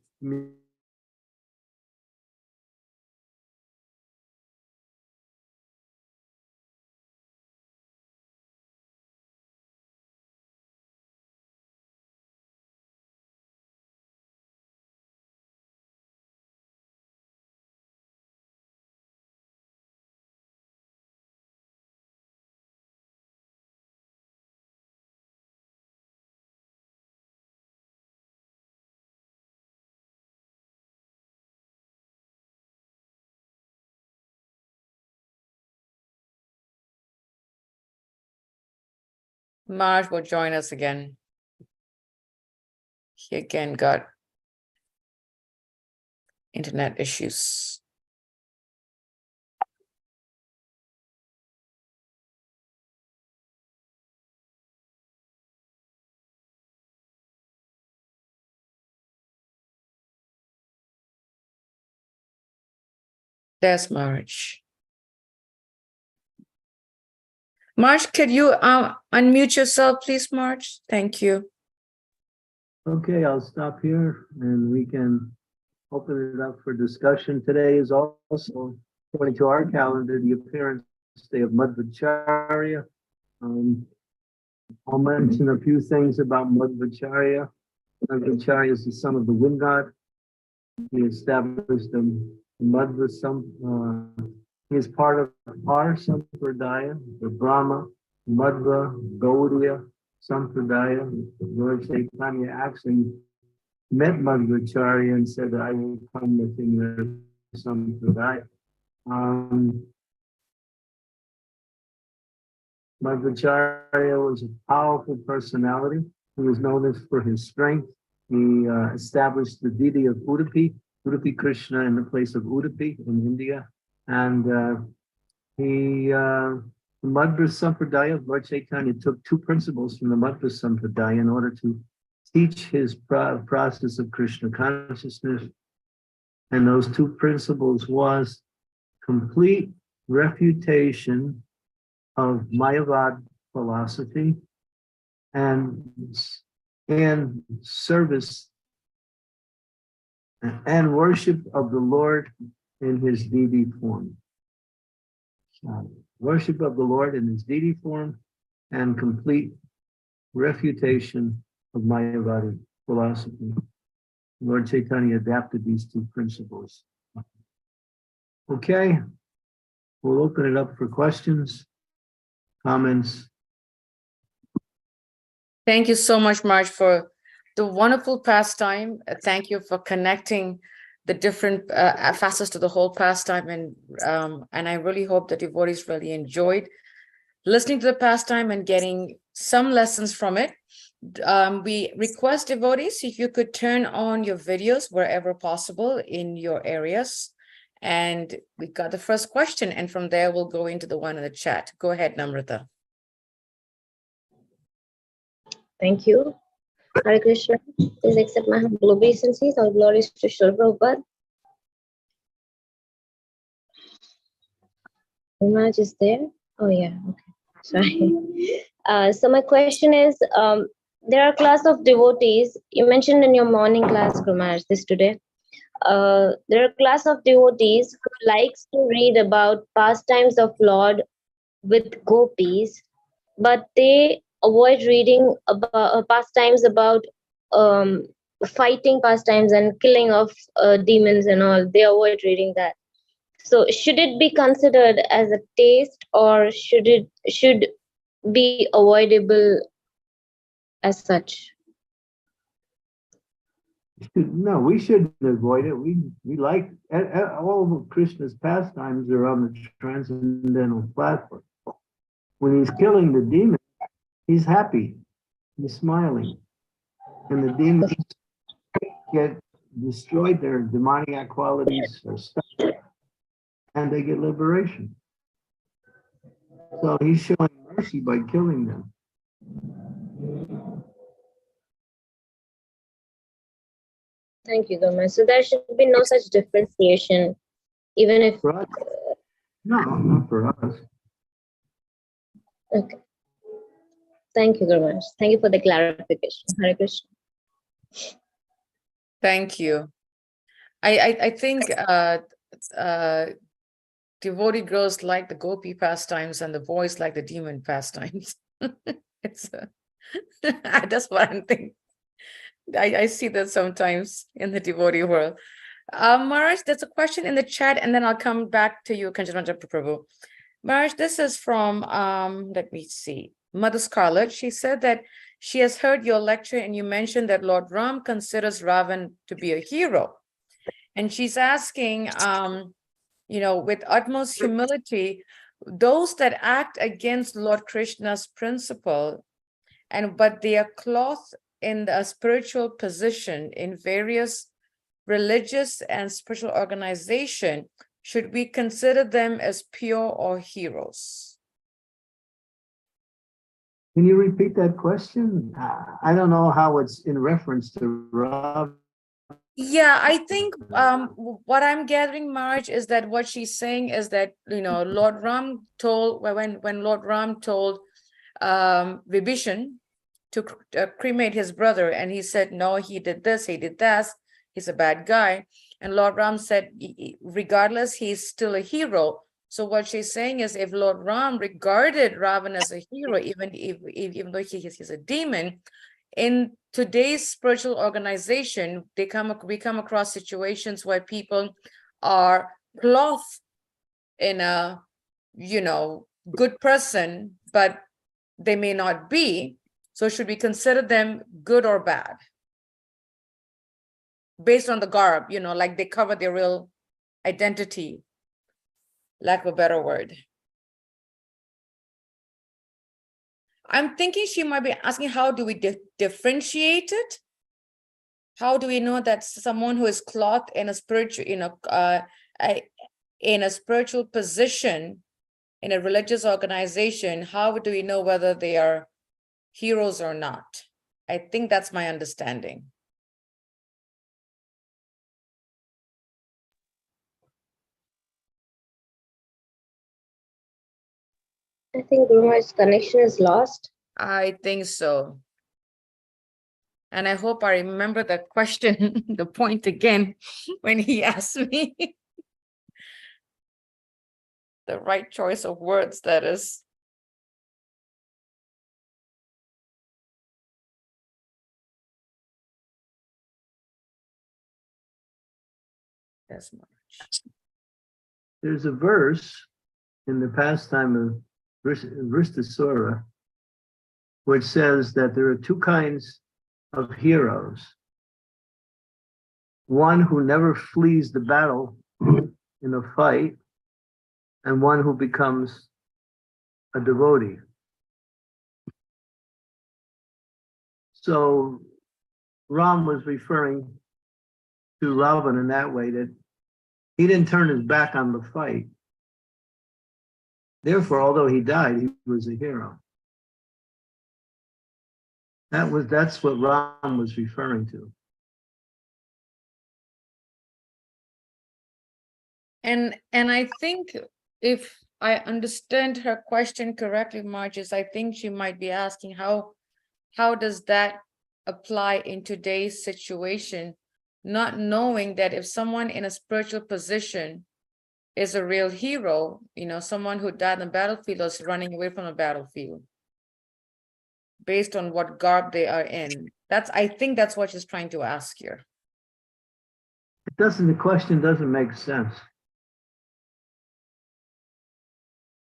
Marge will join us again. He again got internet issues. There's Marge. Marge, could you unmute yourself, please, Marge? Thank you. Okay, I'll stop here and we can open it up for discussion. Today is also, according to our calendar, the appearance day of Madhvacharya. I'll mention a few things about Madhvacharya. Madhvacharya is the son of the wind god. He established the Madhva. He is part of our Sampradaya, the Brahma, Madhva, Gaudiya Sampradaya. Lord Chaitanya actually met Madhvacharya and said, I will come within your Sampradaya. Madhvacharya was a powerful personality. He was known for his strength. He established the deity of Udupi Krishna in the place of Udupi in India. And the Madhva Sampradaya, Lord Chaitanya took two principles from the Madhva Sampradaya in order to teach his process of Krishna consciousness. And those two principles was complete refutation of Mayavad philosophy and service and worship of the Lord in his deity form. Worship of the Lord in his deity form and complete refutation of Mayavadi philosophy. Lord Chaitanya adapted these two principles. Okay, we'll open it up for questions, comments. Thank you so much, Marge, for the wonderful pastime. Thank you for connecting the different facets to the whole pastime. And I really hope the devotees really enjoyed listening to the pastime and getting some lessons from it. We request devotees, if you could turn on your videos wherever possible in your areas. And we got the first question, and from there we'll go into the one in the chat. Go ahead, Namrata. Thank you. Hare Krishna. Please accept my humble obeisances. All glories to Srila Prabhupada. Image is there. Oh yeah. Okay. Sorry. So my question is, there are a class of devotees. You mentioned in your morning class, Guru Maharaj, this today. There are a class of devotees who likes to read about pastimes of Lord with gopis, but they avoid reading about pastimes about fighting pastimes and killing of demons and all. They avoid reading that. So should it be considered as a taste, or should be avoidable as such? No, we shouldn't avoid it. We like all of Krishna's pastimes are on the transcendental platform. When he's killing the demon, he's happy, he's smiling, and the demons get destroyed. Their demoniac qualities are stuck, and they get liberation. So he's showing mercy by killing them. Thank you, Gurma. So there should be no such differentiation, even if. For us, no, not for us. Okay. Thank you, Gurma. Thank you for the clarification. Hare Krishna. Thank you. I think devotee girls like the gopi pastimes and the boys like the demon pastimes. It's that's what I'm thinking. I see that sometimes in the devotee world. Maharaj, there's a question in the chat, and then I'll come back to you, Kanjananja Prabhu. Maharaj, this is from, let me see, Mother Scarlett. She said that she has heard your lecture and you mentioned that Lord Ram considers Ravan to be a hero. And she's asking, with utmost humility, those that act against Lord Krishna's principle, but they are clothed in a spiritual position in various religious and spiritual organization, should we consider them as pure or heroes? Can you repeat that question? I don't know how it's in reference to Rav. Yeah, I think what I'm gathering, Marge, is that what she's saying is that, Lord Ram told, when Lord Ram told Vibhishan to cremate his brother, and he said, no, he did this, he did that, he's a bad guy. And Lord Ram said, regardless, he's still a hero. So what she's saying is, if Lord Ram regarded Ravan as a hero, even though he's a demon, in today's spiritual organization, we come across situations where people are clothed in a, good person, but they may not be. So should we consider them good or bad? Based on the garb, like they cover their real identity, lack of a better word. I'm thinking she might be asking, how do we differentiate it? How do we know that someone who is clothed in a spiritual, in a spiritual position, in a religious organization, how do we know whether they are heroes or not? I think that's my understanding. I think Guru's connection is lost. I think so. And I hope I remember the question, the point again, when he asked me. The right choice of words, that is. That's much. There's a verse in the pastime of Dussehra, which says that there are two kinds of heroes. One who never flees the battle in a fight, and one who becomes a devotee. So Ram was referring to Ravan in that way, that he didn't turn his back on the fight. Therefore, although he died, he was a hero. That's what Ram was referring to. And I think, if I understand her question correctly, Marges, I think she might be asking how does that apply in today's situation, not knowing that if someone in a spiritual position is a real hero, someone who died on the battlefield is running away from the battlefield based on what garb they are in. I think that's what she's trying to ask here. The question doesn't make sense.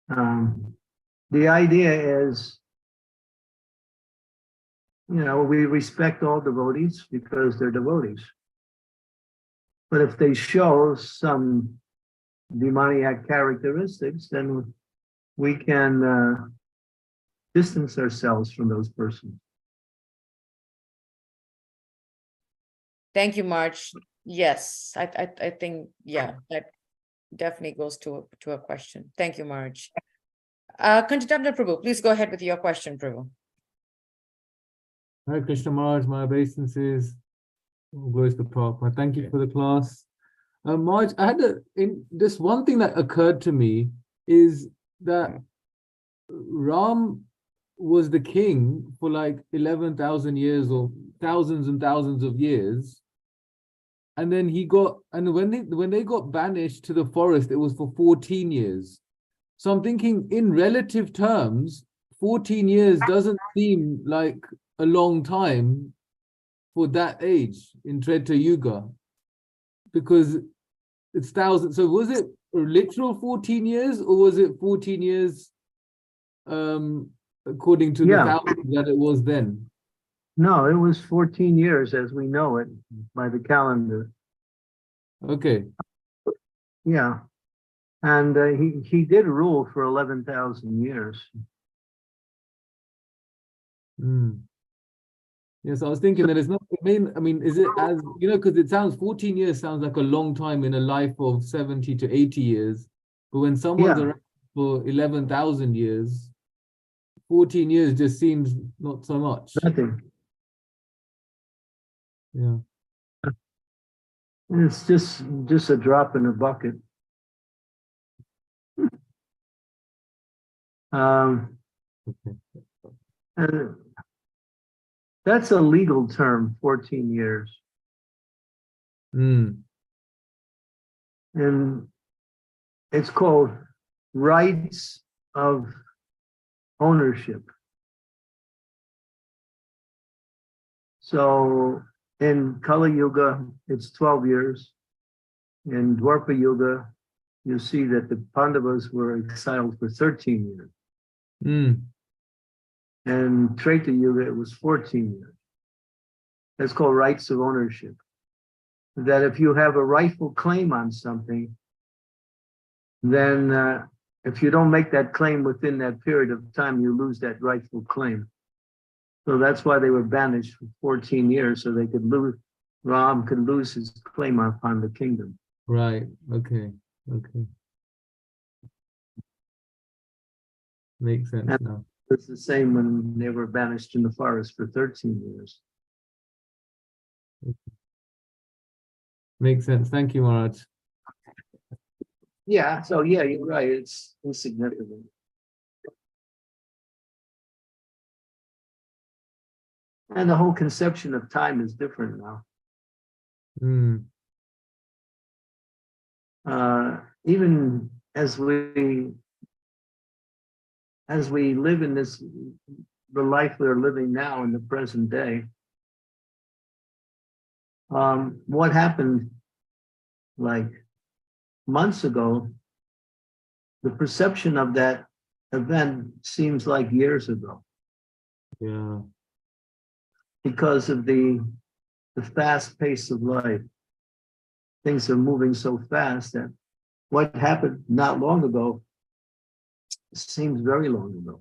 The idea is we respect all devotees because they're devotees. But if they show some demoniac characteristics, then we can distance ourselves from those persons. Thank you, Marge. Yes, I think, yeah, that definitely goes to a question. Thank you, Marge. Kanchitabna Prabhu, please go ahead with your question, Prabhu. Hare Krishna Maharaj, my obeisances, glories to Prabhupada. Thank you for the class. Maharaj, I had this one thing that occurred to me is that Ram was the king for like 11,000 years or thousands and thousands of years. And then when they got banished to the forest, it was for 14 years. So I'm thinking in relative terms, 14 years doesn't seem like a long time for that age in Treta Yuga, because it's thousands. So was it a literal 14 years or was it 14 years according to the thousands that it was then? No, it was 14 years as we know it by the calendar. Okay. Yeah. And he did rule for 11,000 years. Yes, I was thinking that it's not, I mean, is it as, because it sounds 14 years sounds like a long time in a life of 70 to 80 years. But when someone's around for 11,000 years, 14 years just seems not so much. Nothing. Yeah. It's just a drop in a bucket. And that's a legal term, 14 years. And it's called rights of ownership. So in Kali Yuga, it's 12 years. In Dwapara Yuga, you see that the Pandavas were exiled for 13 years. And Treta Yuga, it was 14 years. That's called rights of ownership. That if you have a rightful claim on something, then if you don't make that claim within that period of time, you lose that rightful claim. So that's why they were banished for 14 years, so they could lose, Ram could lose his claim upon the kingdom. Right. Okay. Okay. Makes sense now. It's the same when they were banished in the forest for 13 years. Makes sense. Thank you, Maharaj. Yeah, so yeah, you're right. It's insignificant. And the whole conception of time is different now. Even as we live in the life we're living now in the present day, what happened like months ago, the perception of that event seems like years ago. Yeah. Because of the fast pace of life. Things are moving so fast that what happened not long ago seems very long ago.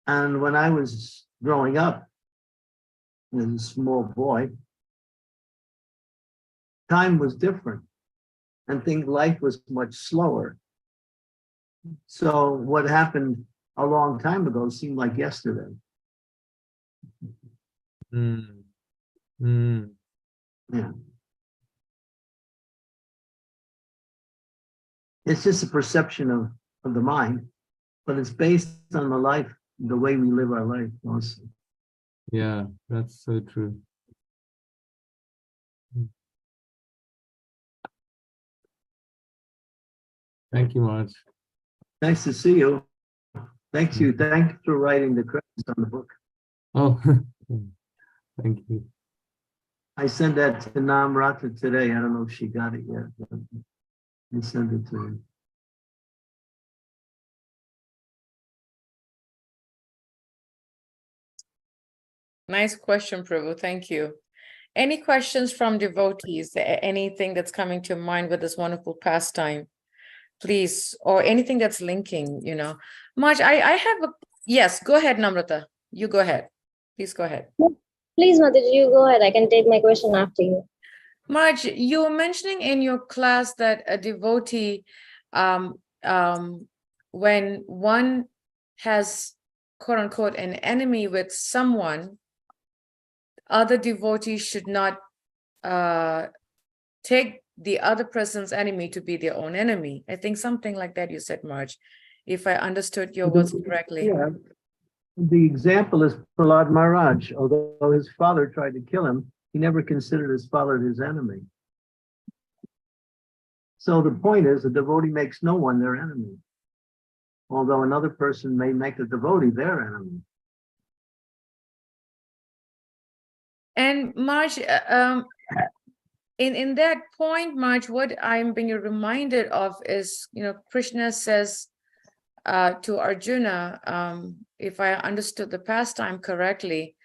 And when I was growing up as a small boy, time was different and life was much slower. So what happened a long time ago seemed like yesterday. Yeah. It's just a perception of the mind, but it's based on the way we live our life also. Yeah, that's so true. Thank you, Maharaj. Nice to see you. Thank you. Thank you for writing the credits on the book. Oh, thank you. I sent that to Namrata today. I don't know if she got it yet. But I sent it to her. Nice question, Prabhu. Thank you. Any questions from devotees? Anything that's coming to mind with this wonderful pastime? Please, or anything that's linking, Maj, I have a, yes, go ahead, Namrata. You go ahead. Please go ahead. Please, Mataji, you go ahead. I can take my question after you. Maj, you were mentioning in your class that a devotee, when one has, quote unquote, an enemy with someone, other devotees should not take the other person's enemy to be their own enemy. I think something like that you said, Marge, if I understood your words correctly. Yeah. The example is Prahlad Maharaj. Although his father tried to kill him, he never considered his father his enemy. So the point is, the devotee makes no one their enemy, although another person may make the devotee their enemy. And Marge, in that point, Marge, what I'm being reminded of is, Krishna says to Arjuna, if I understood the pastime correctly,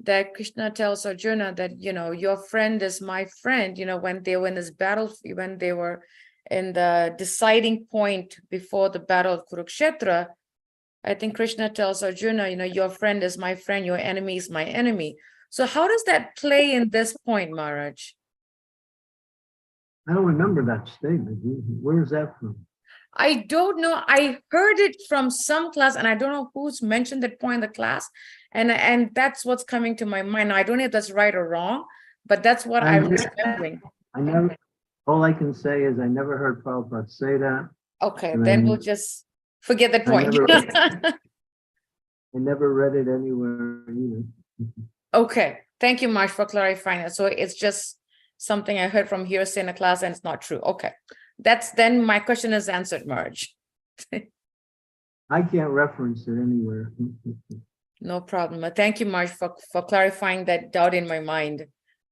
that Krishna tells Arjuna that, your friend is my friend, when they were in this battle, when they were in the deciding point before the battle of Kurukshetra, I think Krishna tells Arjuna, your friend is my friend, your enemy is my enemy. So how does that play in this point, Maharaj? I don't remember that statement. Where is that from? I don't know. I heard it from some class, and I don't know who's mentioned that point in the class. And that's what's coming to my mind. Now, I don't know if that's right or wrong, but that's what I'm remembering. All I can say is I never heard Prabhupada say that. Okay, then we'll just forget that point. I never read it anywhere either. Okay, thank you, Marsh, for clarifying it. So it's just something I heard from hearsay in a class, and it's not true. Okay, then my question is answered, Marge. I can't reference it anywhere. No problem. Thank you, Marge, for clarifying that doubt in my mind.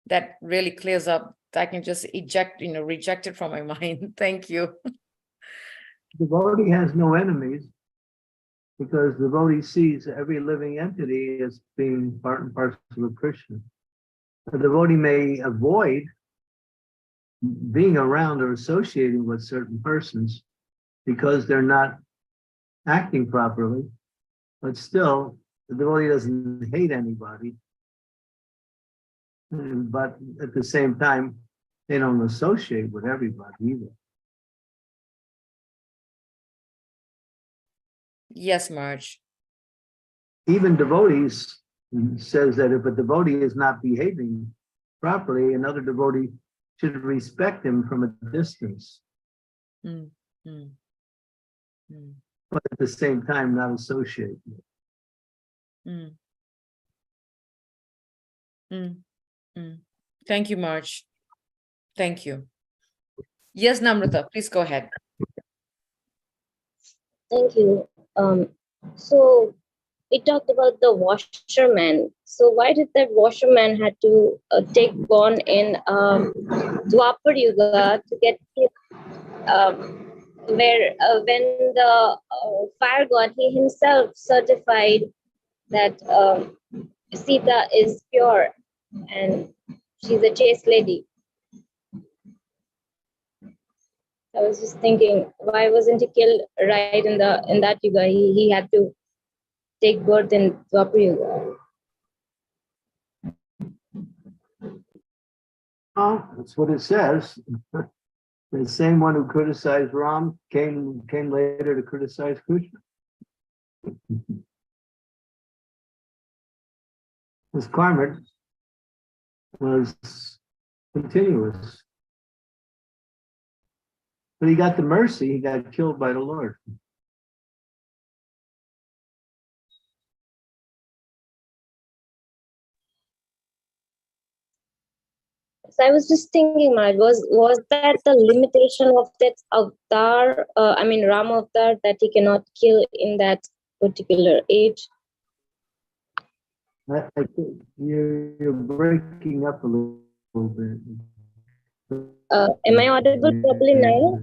That really clears up. I can just reject it from my mind. Thank you. Devotee has no enemies because the devotee sees every living entity as being part and parcel of Krishna. The devotee may avoid being around or associating with certain persons because they're not acting properly, but still the devotee doesn't hate anybody. But at the same time, they don't associate with everybody either. Yes, Marge. Even devotees says that if a devotee is not behaving properly, another devotee should respect him from a distance. Mm, mm, mm, But at the same time, not associate. mm, mm, mm. Thank you, Marge. Thank you. Yes, Namrata, please go ahead. Thank you. So we talked about the washerman. So why did that washerman had to take born in Dwapar Yuga to get where when the fire god, he himself certified that Sita is pure and she's a chaste lady. I was just thinking, why wasn't he killed right in that Yuga? He had to take birth in Dwapar Yuga. Oh, that's what it says. The same one who criticized Ram came later to criticize Krishna. His karma was continuous. But he got the mercy, he got killed by the Lord. So I was just thinking, Maharaj, was that the limitation of that avatar, Rama avatar, that he cannot kill in that particular age? I think you're breaking up a little bit. Am I audible properly now?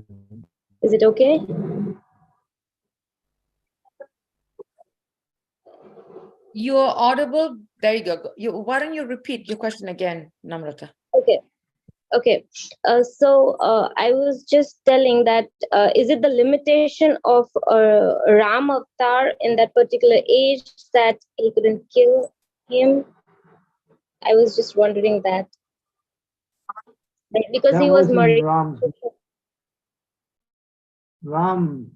Is it okay? You're audible, There you go. Why don't you repeat your question again, Namrata? Okay. Okay. I was just telling that is it the limitation of Ram Avatar in that particular age that he couldn't kill him? I was just wondering that. Because That he was wasn't married. Ram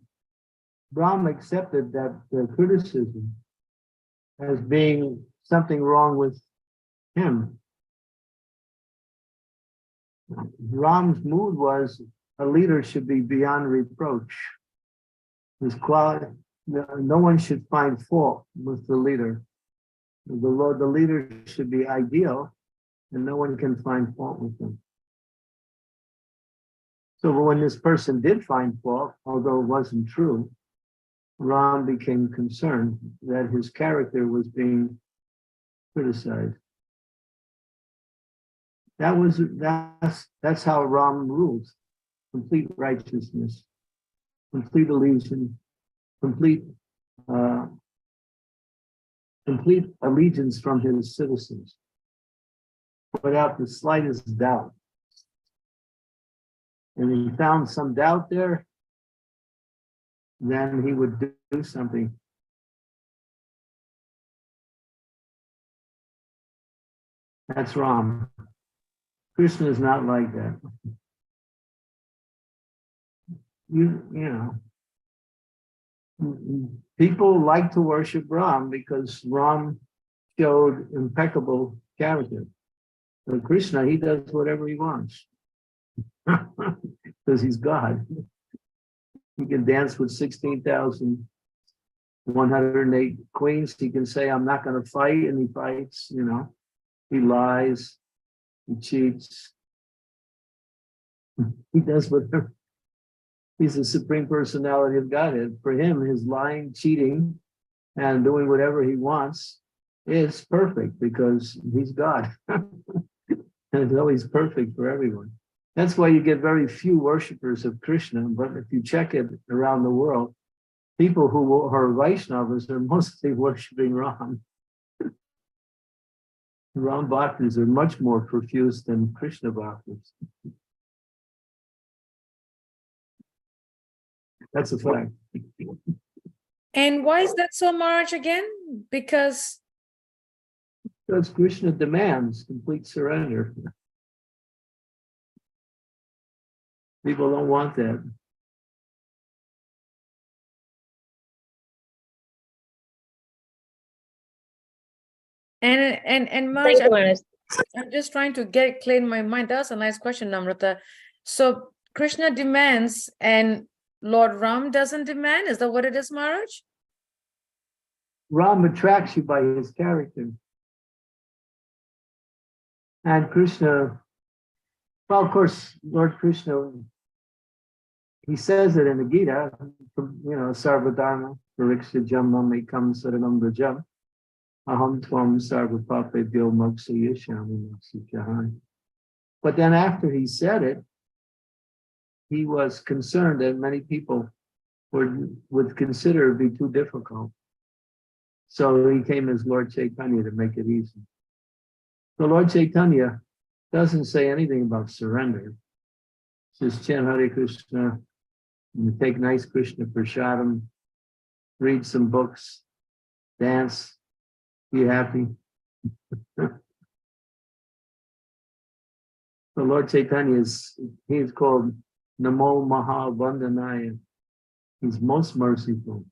accepted that criticism as being something wrong with him. Ram's mood was a leader should be beyond reproach. His quality, no one should find fault with the leader. The leader should be ideal, and no one can find fault with him. So when this person did find fault, although it wasn't true, Ram became concerned that his character was being criticized. That's how Ram rules: complete righteousness, complete allegiance, complete allegiance from his citizens, without the slightest doubt. And he found some doubt there, then he would do something. That's Ram. Krishna is not like that. You know, people like to worship Ram because Ram showed impeccable character. But Krishna, he does whatever he wants because he's God. He can dance with 16,108 queens. He can say, I'm not going to fight, and he fights, you know. He lies, he cheats. He does whatever. He's the Supreme Personality of Godhead. For him, his lying, cheating, and doing whatever he wants is perfect because he's God. And it's always perfect for everyone. That's why you get very few worshipers of Krishna. But if you check it around the world, people who are Vaishnavas are mostly worshiping Ram. Ram Bhaktas are much more profuse than Krishna Bhaktas. That's a fact. And why is that so, Maharaj, again? Because Krishna demands complete surrender. People don't want that. And Maharaj, Thank you, Maharaj. I'm just trying to get it clear in my mind. That was a nice question, Namrata. So Krishna demands and Lord Ram doesn't demand? Is that what it is, Maharaj? Ram attracts you by his character. And Krishna, well, of course, Lord Krishna, he says it in the Gita, you know, Sarvadharma, Pariksha Jamam Ekam Saranam Rajam, Aham Tvam Sarvapapebhyo Moksa Yashami Moksha. But then after he said it, he was concerned that many people would consider it be too difficult. So he came as Lord Chaitanya to make it easy. So Lord Chaitanya doesn't say anything about surrender. Just chant Hare Krishna, and take nice Krishna prasadam, read some books, dance, be happy. The Lord Chaitanya he's called Namo Mahavandhanaya. He's most merciful.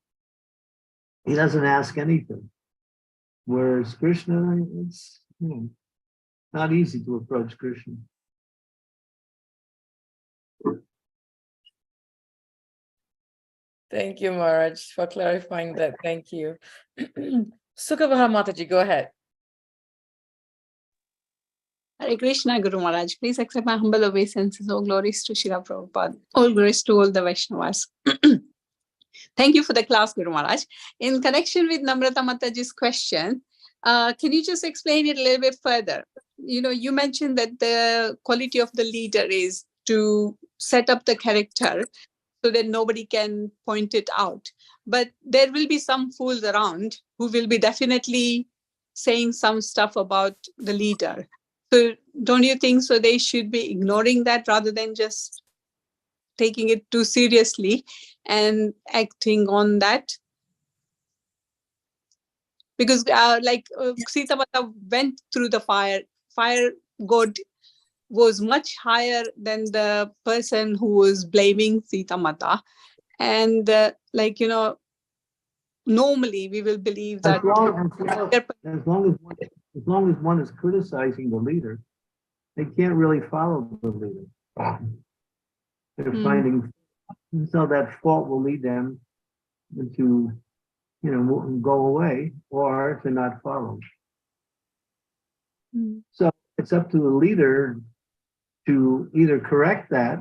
He doesn't ask anything. Whereas Krishna, it's not easy to approach Krishna. Thank you, Maharaj, for clarifying that. Thank you. Sukavaha Mataji, go ahead. Hare Krishna, Guru Maharaj. Please accept my humble obeisances. All glories to Srila Prabhupada. All glories to all the Vaishnavas. Thank you for the class, Guru Maharaj. In connection with Namrata Mataji's question, can you just explain it a little bit further? You know, you mentioned that the quality of the leader is to set up the character so that nobody can point it out. But there will be some fools around who will be definitely saying some stuff about the leader. So don't you think so they should be ignoring that rather than just taking it too seriously and acting on that? Because Sita Mata went through the fire. Fire god was much higher than the person who was blaming Sita Mata. And normally we will believe that as long as one is criticizing the leader, they can't really follow the leader. They're finding, so that fault will lead them to, go away or to not follow. So it's up to the leader to either correct that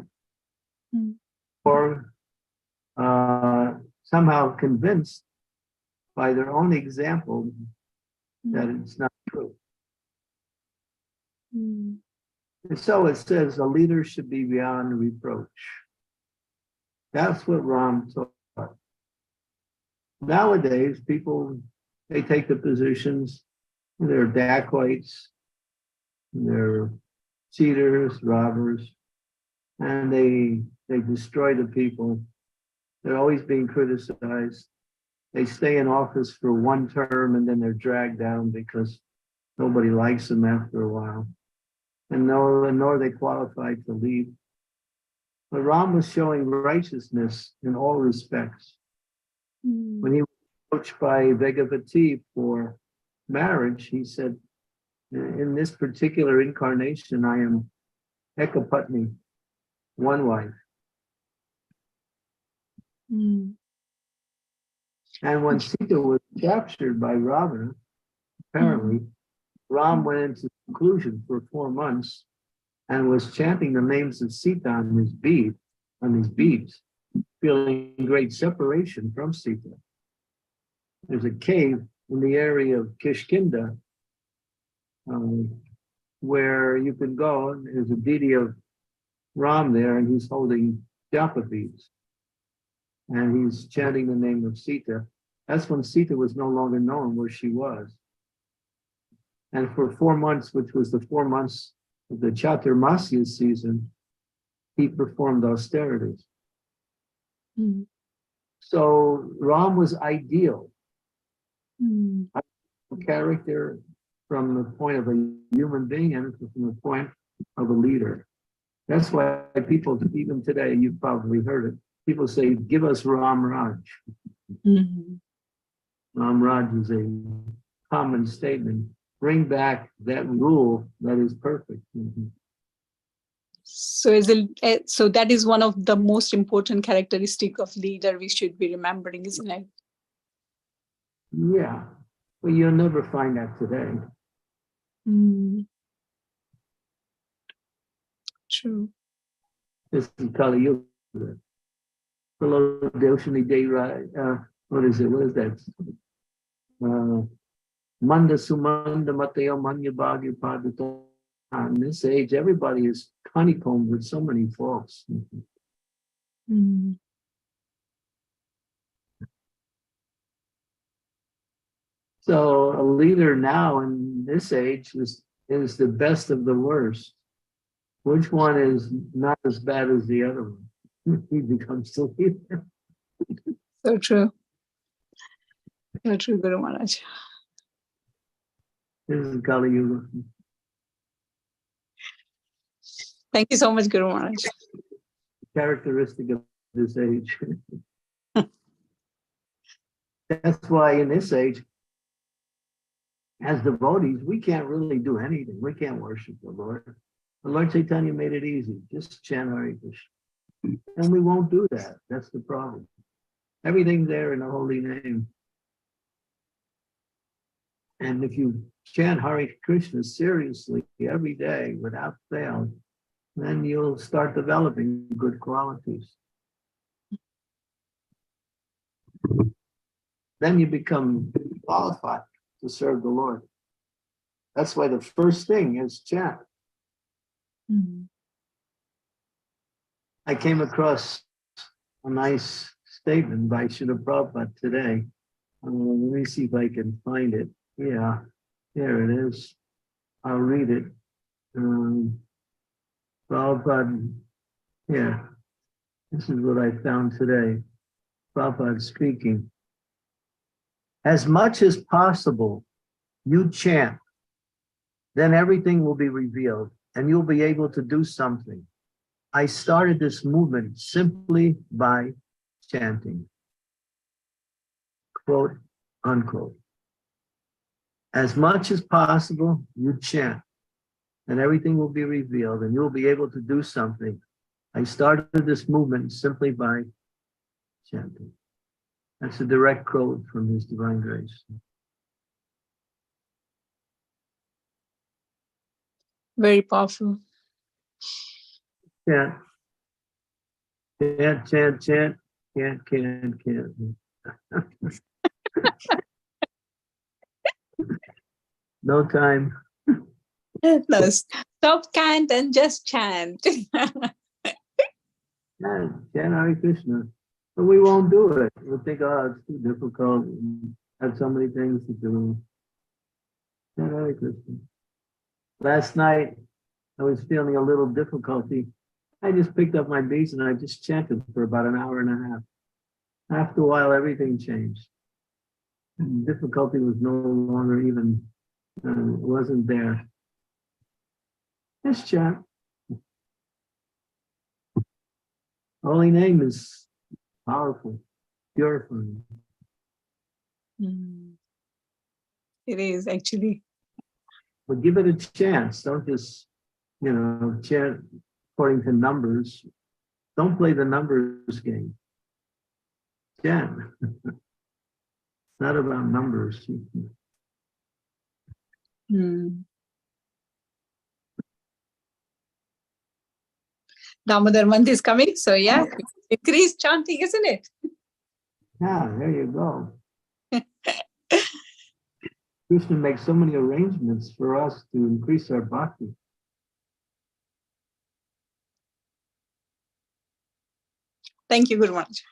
or somehow convince by their own example that it's not true. And so it says a leader should be beyond reproach. That's what Ram taught. Nowadays, people, they take the positions, they're dacoits, they're cheaters, robbers, and they destroy the people. They're always being criticized. They stay in office for one term and then they're dragged down because nobody likes them after a while. And nor are they qualified to lead. But Ram was showing righteousness in all respects. When he was approached by Vegavati for marriage, he said, in this particular incarnation, I am Ekapatni, one wife. And when Sita was captured by Ravana, apparently, Ram went into seclusion for 4 months and was chanting the names of Sita on his beads, feeling great separation from Sita. There's a cave in the area of Kishkinda where you can go, and there's a deity of Ram there, and he's holding japa beads. And he's chanting the name of Sita. That's when Sita was no longer known where she was. And for 4 months, which was the 4 months of the Chaturmasya season, he performed austerities. So Ram was ideal. A character from the point of a human being and from the point of a leader. That's why people, even today, you've probably heard it, people say, give us Ram Raj. Ram Raj is a common statement. Bring back that rule that is perfect. So so that is one of the most important characteristic of leader we should be remembering, isn't it? Yeah, but you'll never find that today. True. This is Kali Yuga. Hello, Doshini Deva. What is it? What is that? Manda Sumanda Mateo Manya Bhagya Padata. In this age, everybody is honeycombed with so many faults. So a leader now in this age is the best of the worst. Which one is not as bad as the other one? He becomes the leader. So true. So true, Guru Maharaj. This is Kali Yuga. Thank you so much, Guru Maharaj. Characteristic of this age. That's why in this age, as devotees, we can't really do anything. We can't worship the Lord. The Lord Chaitanya made it easy. Just chant Hare Krishna. And we won't do that. That's the problem. Everything's there in the holy name. And if you chant Hare Krishna seriously every day without fail, then you'll start developing good qualities. Then you become qualified to serve the Lord. That's why the first thing is chant. I came across a nice statement by Srila Prabhupada today. Let me see if I can find it. Yeah. There it is. I'll read it. Prabhupada, yeah, this is what I found today. Prabhupada speaking. As much as possible, you chant, then everything will be revealed and you'll be able to do something. I started this movement simply by chanting. Quote, unquote. As much as possible, you chant, and everything will be revealed, and you'll be able to do something. I started this movement simply by chanting. That's a direct quote from His Divine Grace. Very powerful. Chant, chant, chant, chant, can't. No time. No, stop chant and just chant. Chant Hare Krishna. But we won't do it. We'll think, oh, it's too difficult. I have so many things to do. Chant Hare Krishna. Last night, I was feeling a little difficulty. I just picked up my beads and I just chanted for about an hour and a half. After a while, everything changed. And difficulty was no longer even, wasn't there. Just chant. Holy name is powerful, purifying. It is actually. But give it a chance. Don't just, chant according to numbers. Don't play the numbers game. Chant. It's not about numbers. Damodar month is coming, so yeah, increase chanting, isn't it? Yeah, there you go. Krishna makes so many arrangements for us to increase our bhakti. Thank you, Guru Maharaj.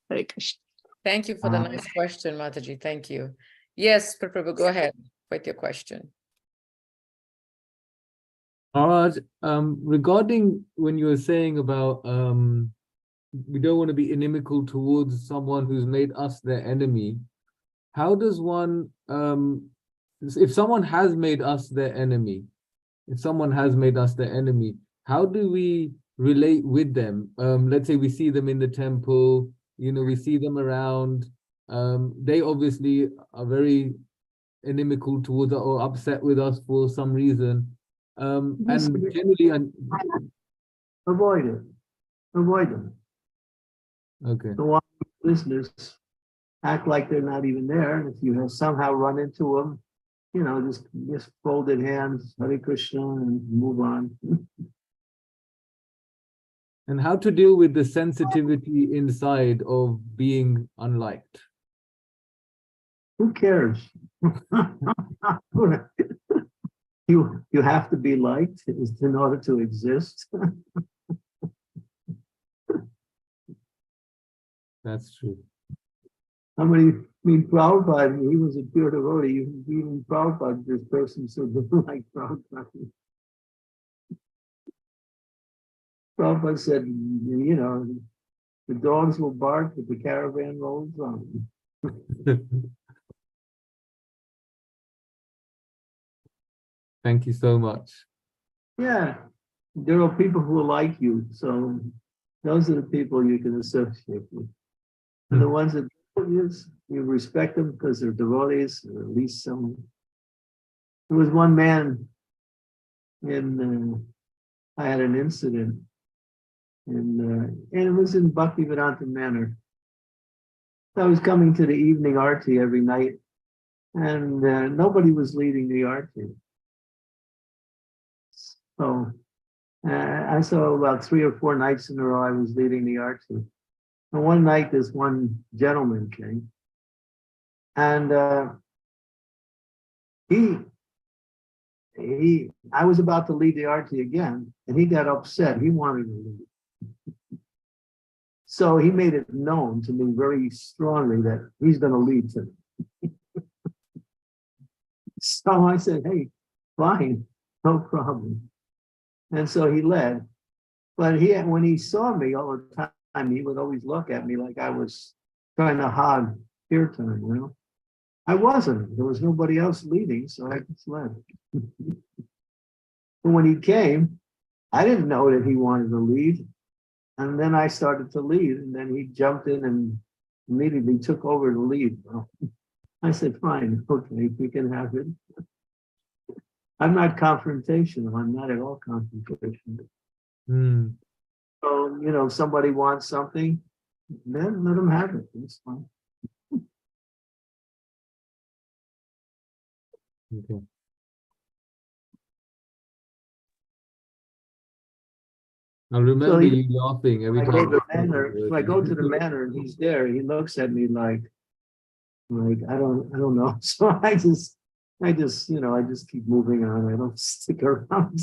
Hare Krishna. Thank you for the nice question, Mataji. Thank you. Yes, Prabhu, go ahead with your question. Maharaj, regarding when you were saying about we don't want to be inimical towards someone who's made us their enemy, how does one, if someone has made us their enemy, how do we relate with them? Let's say we see them in the temple, we see them around. They obviously are very inimical towards us or upset with us for some reason. And generally, Avoid it. Avoid them. okay. Go on with business. Act like they're not even there. And if you have somehow run into them, just folded hands, Hare Krishna, and move on. And how to deal with the sensitivity inside of being unliked? Who cares? You have to be liked in order to exist. That's true. Prabhupada, he was a pure devotee. Even Prabhupada, this person said didn't like Prabhupada. Prabhupada said, the dogs will bark, but the caravan rolls on. Thank you so much. Yeah, there are people who like you, so those are the people you can associate with. And the ones that you respect them because they're devotees, or at least some. There was one man I had an incident, and it was in Bhaktivedanta Manor. I was coming to the evening arti every night, and nobody was leading the arti. So I saw about 3 or 4 nights in a row I was leading the arti. And one night this one gentleman came, and I was about to lead the arti again, and he got upset. He wanted to lead. So he made it known to me very strongly that he's going to lead today. So I said, hey, fine, no problem. And so he led. But when he saw me all the time, he would always look at me like I was trying to hog ear time, you know. I wasn't. There was nobody else leading, so I just led. But when he came, I didn't know that he wanted to lead. And then I started to lead, and then he jumped in and immediately took over the lead. Well, I said, fine, okay, we can have it. I'm not confrontational. I'm not at all confrontational. Mm. So, you know, if somebody wants something, then let them have it. It's fine. Okay. I remember he- you laughing every I time. go to you the spoke manor, the if I word. go to the manor and he's there, he looks at me like I don't know. So I just, you know, I just keep moving on. I don't stick around.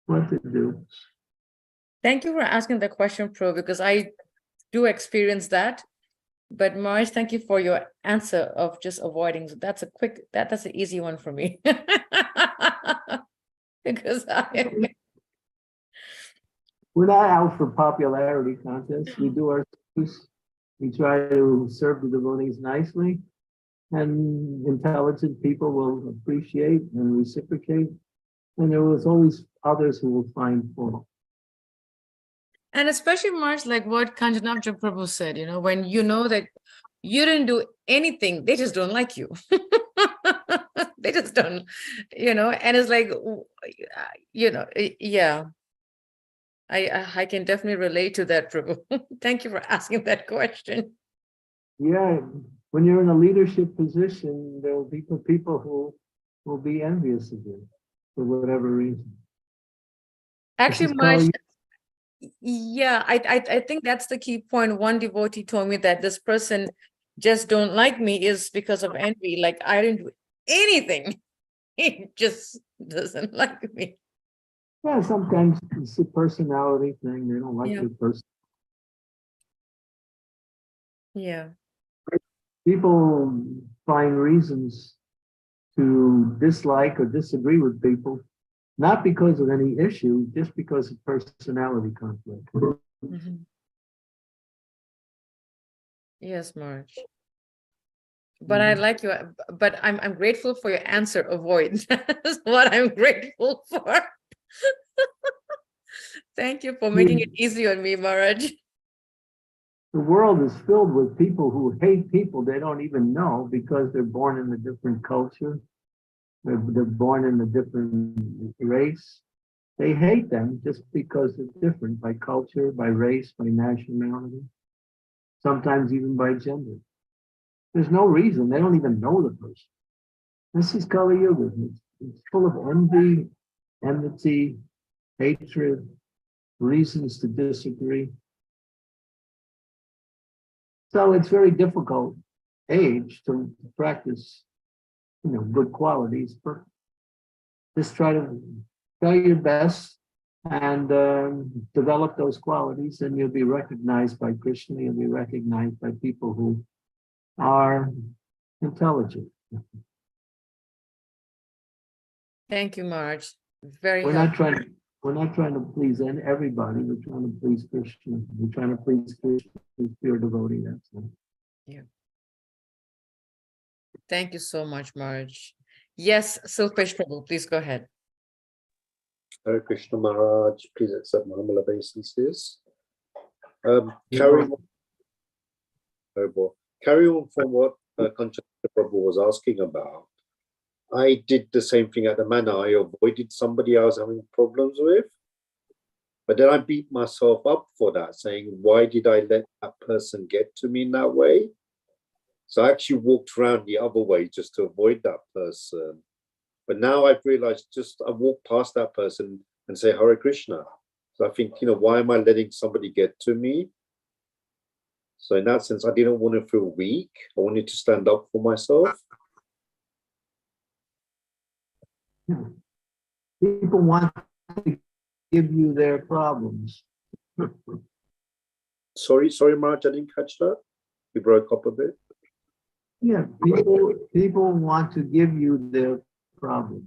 What to do? Thank you for asking the question, Pro, because I do experience that. But Marge, thank you for your answer of just avoiding. That's a quick, that's an easy one for me. Because We're not out for popularity contests. We do our service. We try to serve the devotees nicely, and intelligent people will appreciate and reciprocate. And there was always others who will find fault. And especially Marge, like what Kanjanamja Prabhu said, you know, when you know that you didn't do anything, they just don't like you. They just don't, you know, and it's like, you know, yeah. I can definitely relate to that, Prabhu. Thank you for asking that question. Yeah, when you're in a leadership position, there will be people who will be envious of you for whatever reason. Actually, Just call Marge, you- yeah, I think that's the key point. One devotee told me that this person just don't like me is because of envy. Like I didn't do anything. He just doesn't like me. Yeah, sometimes it's a personality thing. They don't like Yeah. your person. Yeah. People find reasons to dislike or disagree with people, not because of any issue, just because of personality conflict. Mhm. Yes, Marge. But I like you. But I'm grateful for your answer. Avoid. That's what I'm grateful for. Thank you for making it easy on me, Maharaj. The world is filled with people who hate people they don't even know because they're born in a different culture. They're born in a different race. They hate them just because they're different by culture, by race, by nationality, sometimes even by gender. There's no reason. They don't even know the person. This is Kali Yuga. It's full of envy, enmity, hatred, reasons to disagree. So it's very difficult age to practice, you know, good qualities, but just try your best and develop those qualities, and you'll be recognized by Krishna. You'll be recognized by people who are intelligent. Thank you, Marge. Very We're helpful. not trying to please everybody. We're trying to please Krishna. We're trying to please Krishna, who's pure devotee. That's all. Yeah. Thank you so much, Marge. Yes, Silpesh Prabhu, please go ahead. Hare Krishna Maharaj, please accept my humble obeisances. Carry on from what Kanchana Prabhu was asking about. I did the same thing at the manor. I avoided somebody I was having problems with. But then I beat myself up for that, saying, why did I let that person get to me in that way? So I actually walked around the other way just to avoid that person. But now I've realized I walk past that person and say, Hare Krishna. So I think, you know, why am I letting somebody get to me? So in that sense, I didn't want to feel weak. I wanted to stand up for myself. People want to give you their problems. Sorry, Maharaj, I didn't catch that. You broke up a bit. Yeah, people want to give you their problems.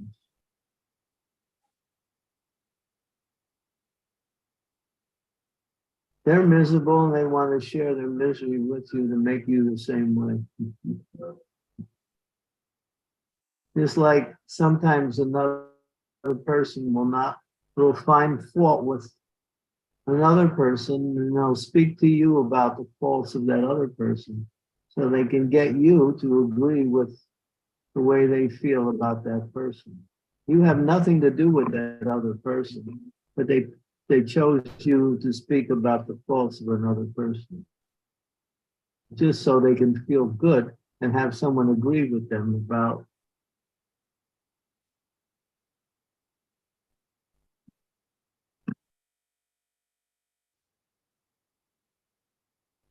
They're miserable and they want to share their misery with you to make you the same way. Just like sometimes another person will find fault with another person and they'll speak to you about the faults of that other person so they can get you to agree with the way they feel about that person. You have nothing to do with that other person, but they chose you to speak about the faults of another person, just so they can feel good and have someone agree with them about.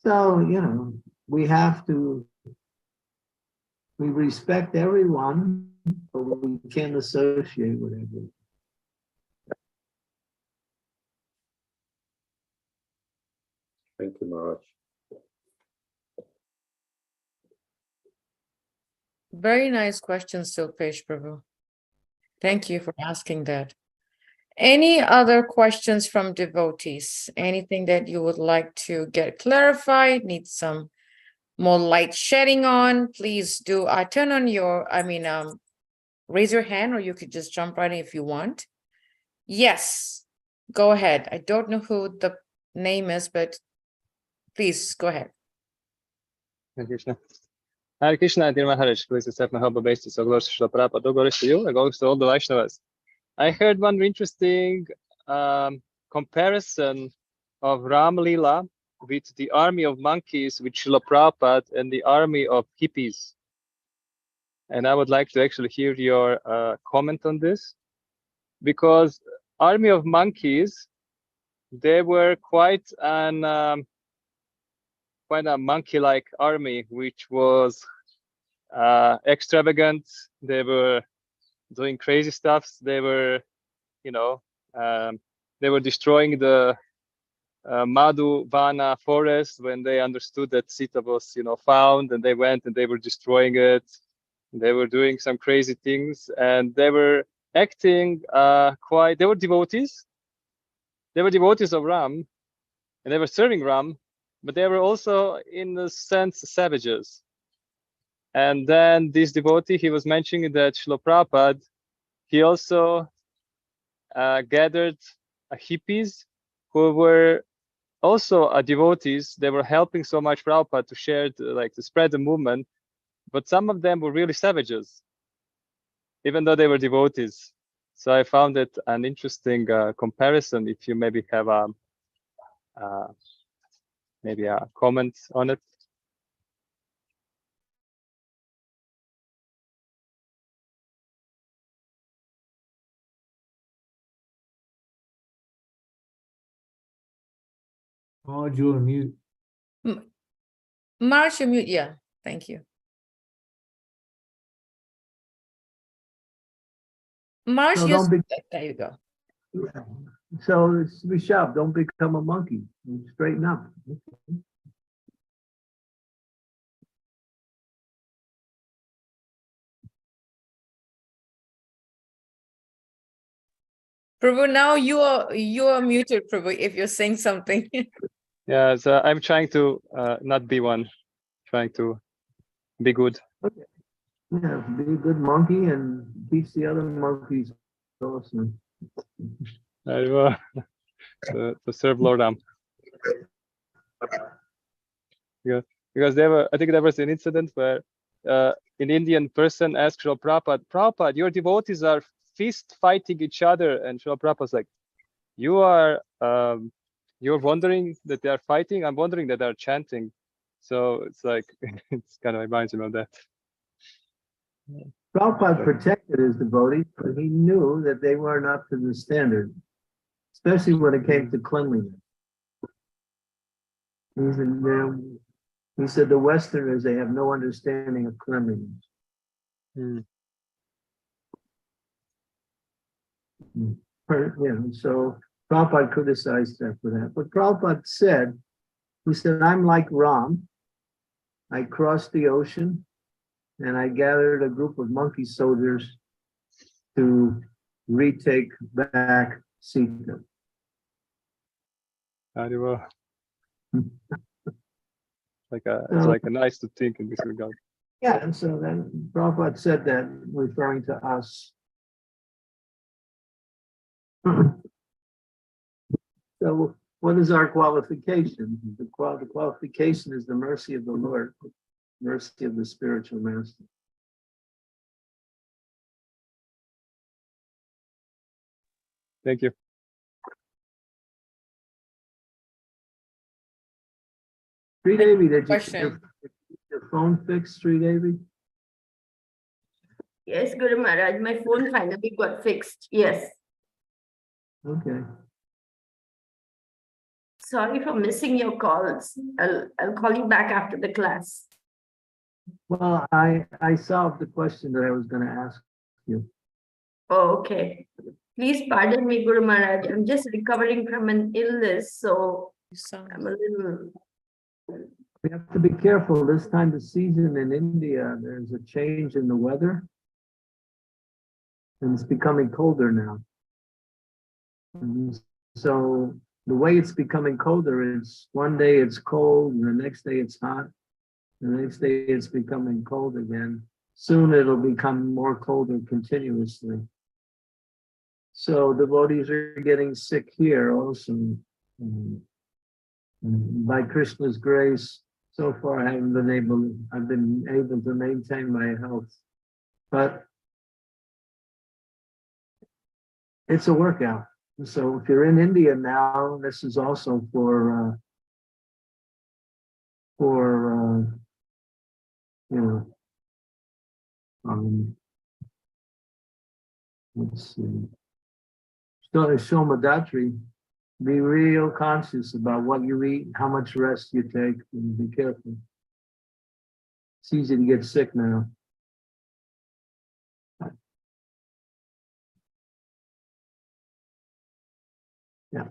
So, we respect everyone, but we can't associate with everyone. Thank you, Maharaj. Very nice question, Silpesh Prabhu. Thank you for asking that. Any other questions from devotees? Anything that you would like to get clarified, need some more light shedding on? Please do turn on your, raise your hand, or you could just jump right in if you want. Yes, go ahead. I don't know who the name is, but please go ahead. Hare Krishna. Hare Krishna, dear Maharaj, please accept my humble obeisance. All glories to Srila Prabhupada, all glories to you, and glories to all the Vaishnavas. I heard one interesting comparison of Ram Lila with the army of monkeys with Srila Prabhupada and the army of hippies. And I would like to actually hear your comment on this, because army of monkeys, they were quite a monkey-like army, which was extravagant. They were doing crazy stuff. They were, they were destroying the Madhuvana forest when they understood that Sita was, found, and they went and they were destroying it. They were doing some crazy things, and they were acting they were devotees. They were devotees of Ram, and they were serving Ram, but they were also, in a sense, savages. And then this devotee, he was mentioning that Srila Prabhupada, he also gathered hippies who were also devotees. They were helping so much Prabhupada to share, to spread the movement, but some of them were really savages, even though they were devotees. So I found it an interesting comparison. If you maybe have maybe a comment on it. Oh, you're on mute. March, you mute. Yeah, thank you. March, So yes, don't there you go. So it's to be sharp. Don't become a monkey. Straighten up. Prabhu, now you are muted, Prabhu, if you're saying something. Yeah, so I'm trying to not be one, trying to be good. Okay. Yeah, be a good monkey and teach the other monkeys awesome. To serve Lord Ram. Yeah, because I think there was an incident where an Indian person asked Srila Prabhupada, Prabhupada, your devotees are fist fighting each other, and Srila Prabhupada's like, you're wondering that they are fighting, I'm wondering that they're chanting. So it's like, it's kind of reminds me of that. Prabhupada protected his devotees, but he knew that they weren't up to the standard, especially when it came to cleanliness. He said the Westerners, they have no understanding of cleanliness. So Prabhupada criticized them for that. But Prabhupada said who said, I'm like Ram. I crossed the ocean and I gathered a group of monkey soldiers to retake back Sita. Very well. It's like a nice to think in this regard. Yeah, and so then Prabhupada said that, referring to us. So what is our qualification? The qualification is the mercy of the Lord, mercy of the spiritual master. Thank you. Sri Devi, did you get Question. your phone fixed, Sri Devi? Yes, Guru Maharaj, my phone finally got fixed. Yes. Okay. Sorry for missing your calls. I'll call you back after the class. Well, I solved the question that I was going to ask you. Oh, okay. Please pardon me, Guru Maharaj. I'm just recovering from an illness, so You sound- I'm a little. We have to be careful. This time of season in India, there's a change in the weather. And it's becoming colder now. So the way it's becoming colder is one day it's cold, and the next day it's hot. The next day it's becoming cold again. Soon it'll become more colder continuously. So devotees are getting sick here also. By Krishna's grace, so far I've been able to maintain my health. But it's a workout. So if you're in India now, this is also for you know, let's see. So Shomadatri, be real conscious about what you eat, how much rest you take, and be careful. It's easy to get sick now. Yeah.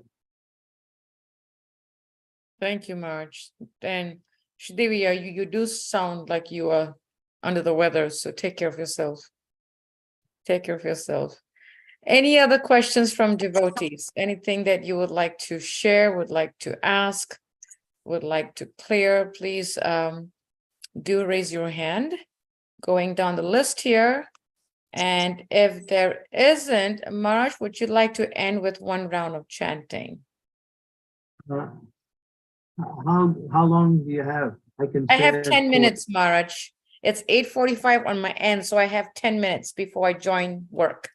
Thank you, Marge. And Shridevi, you do sound like you are under the weather, so take care of yourself. Take care of yourself. Any other questions from devotees? Anything that you would like to share, would like to ask, would like to clear, please do raise your hand. Going down the list here. And if there isn't, Marge, would you like to end with one round of chanting? How long do you have? I have chant 10 for- minutes, Maraj. It's 8:45 on my end, so I have 10 minutes before I join work.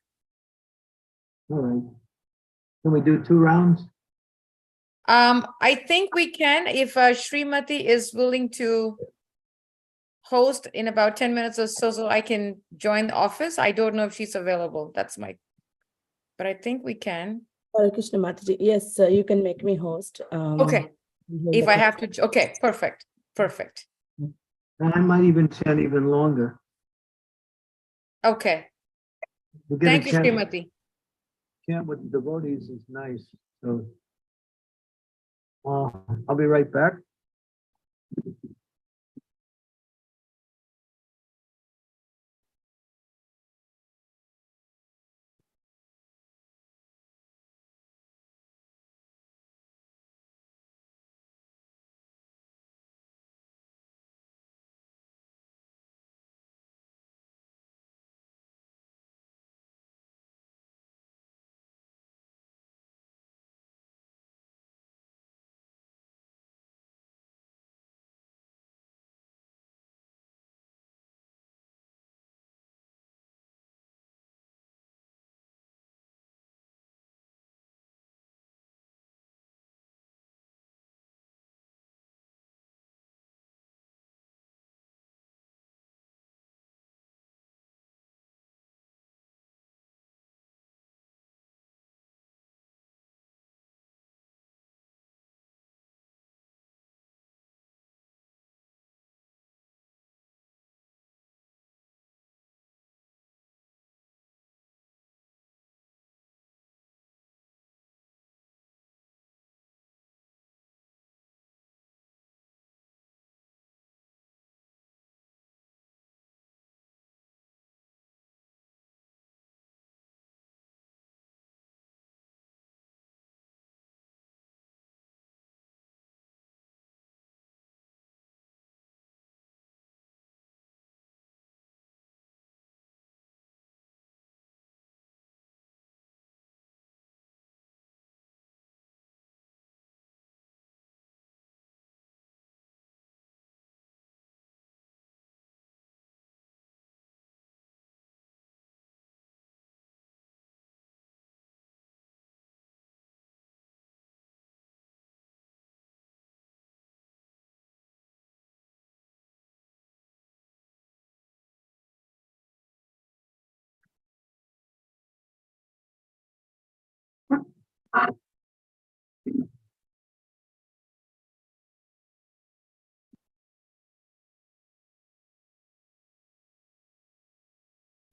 All right. Can we do 2 rounds? I think we can, if Srimati is willing to host in about 10 minutes or so, so I can join the office. I don't know if she's available. That's but I think we can. Hare Krishna Mataji. Yes, you can make me host. Okay. If I have to, okay, perfect, perfect. And I might even chant even longer. Okay, We're gonna thank you, chant- Srimati. Chant with devotees is nice. So I'll be right back.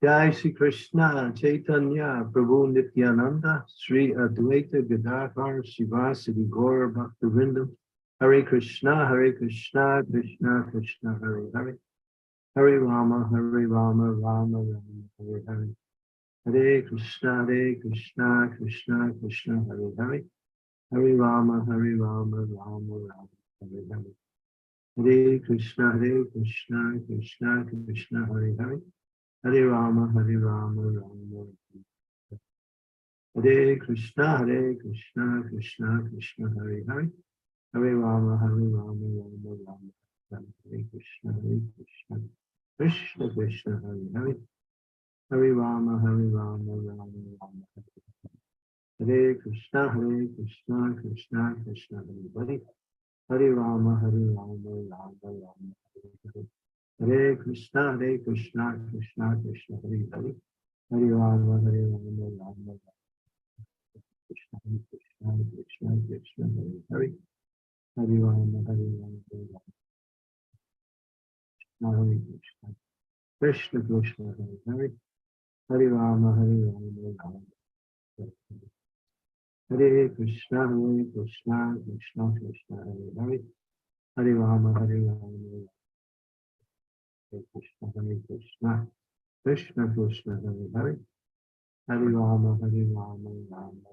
Jai Shri Krishna Chaitanya Prabhu Nityananda Sri Advaita Gadadhar Sivasadi Gaura Bhaktivinoda Hare Krishna Krishna Krishna Hare Hare Hare Rama Rama Rama Hare Hare Hare Krishna Krishna Krishna Hare Hare Hare Rama Rama Rama Hare Hare Hare Krishna Krishna Krishna Hare Hare Hare Rama Rama Rama Hare Krishna Krishna Krishna Hare Hare Hare Rama Rama Rama Hare Krishna Krishna Krishna Hare Hare Hare Rama Rama Rama Hare Krishna Krishna Krishna Hare Hare Hare Rama Rama Rama Hare Krishna Krishna Krishna Hare Hare Hare Rama Rama Krishna Krishna Hare Hare Hare Rama Rama Hare Krishna Krishna Hare Hare Hare Rama Rama Hare Krishna Krishna Krishna Hare Hare Hare Rama Rama Hare Krishna Krishna Krishna Hare Hare Hare Rama Rama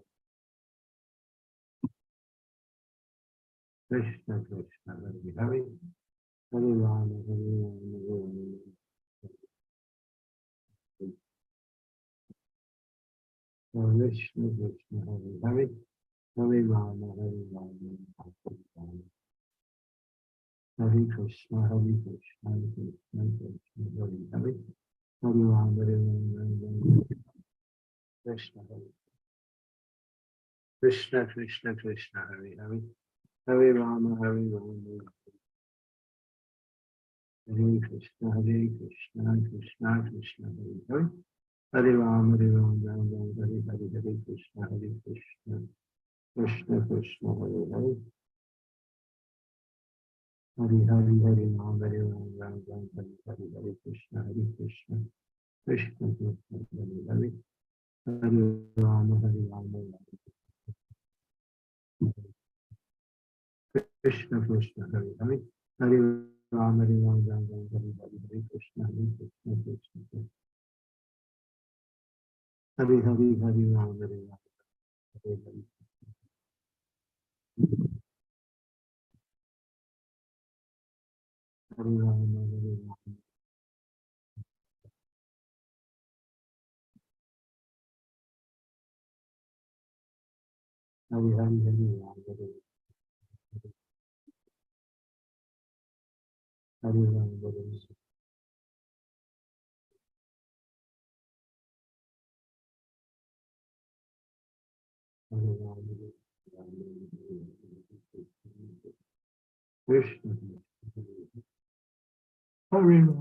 Krishna Krishna Hare Hare Hare Rama Krishna Krishna Hare Hare Hare Rama Hare Krishna Krishna Krishna Hare Hare Hare Rama Krishna Krishna Krishna Hare Hare Hare Rama Hare Krishna Krishna Krishna Hare Hare Hare Rama Hare Hare Krishna Krishna Krishna Hare Hare Hare Hare Rama Hare Krishna Krishna Krishna Hare Hare Hare Rama Krishna Krishna Hare Hare Hare Rama Hare Krishna Krishna Hare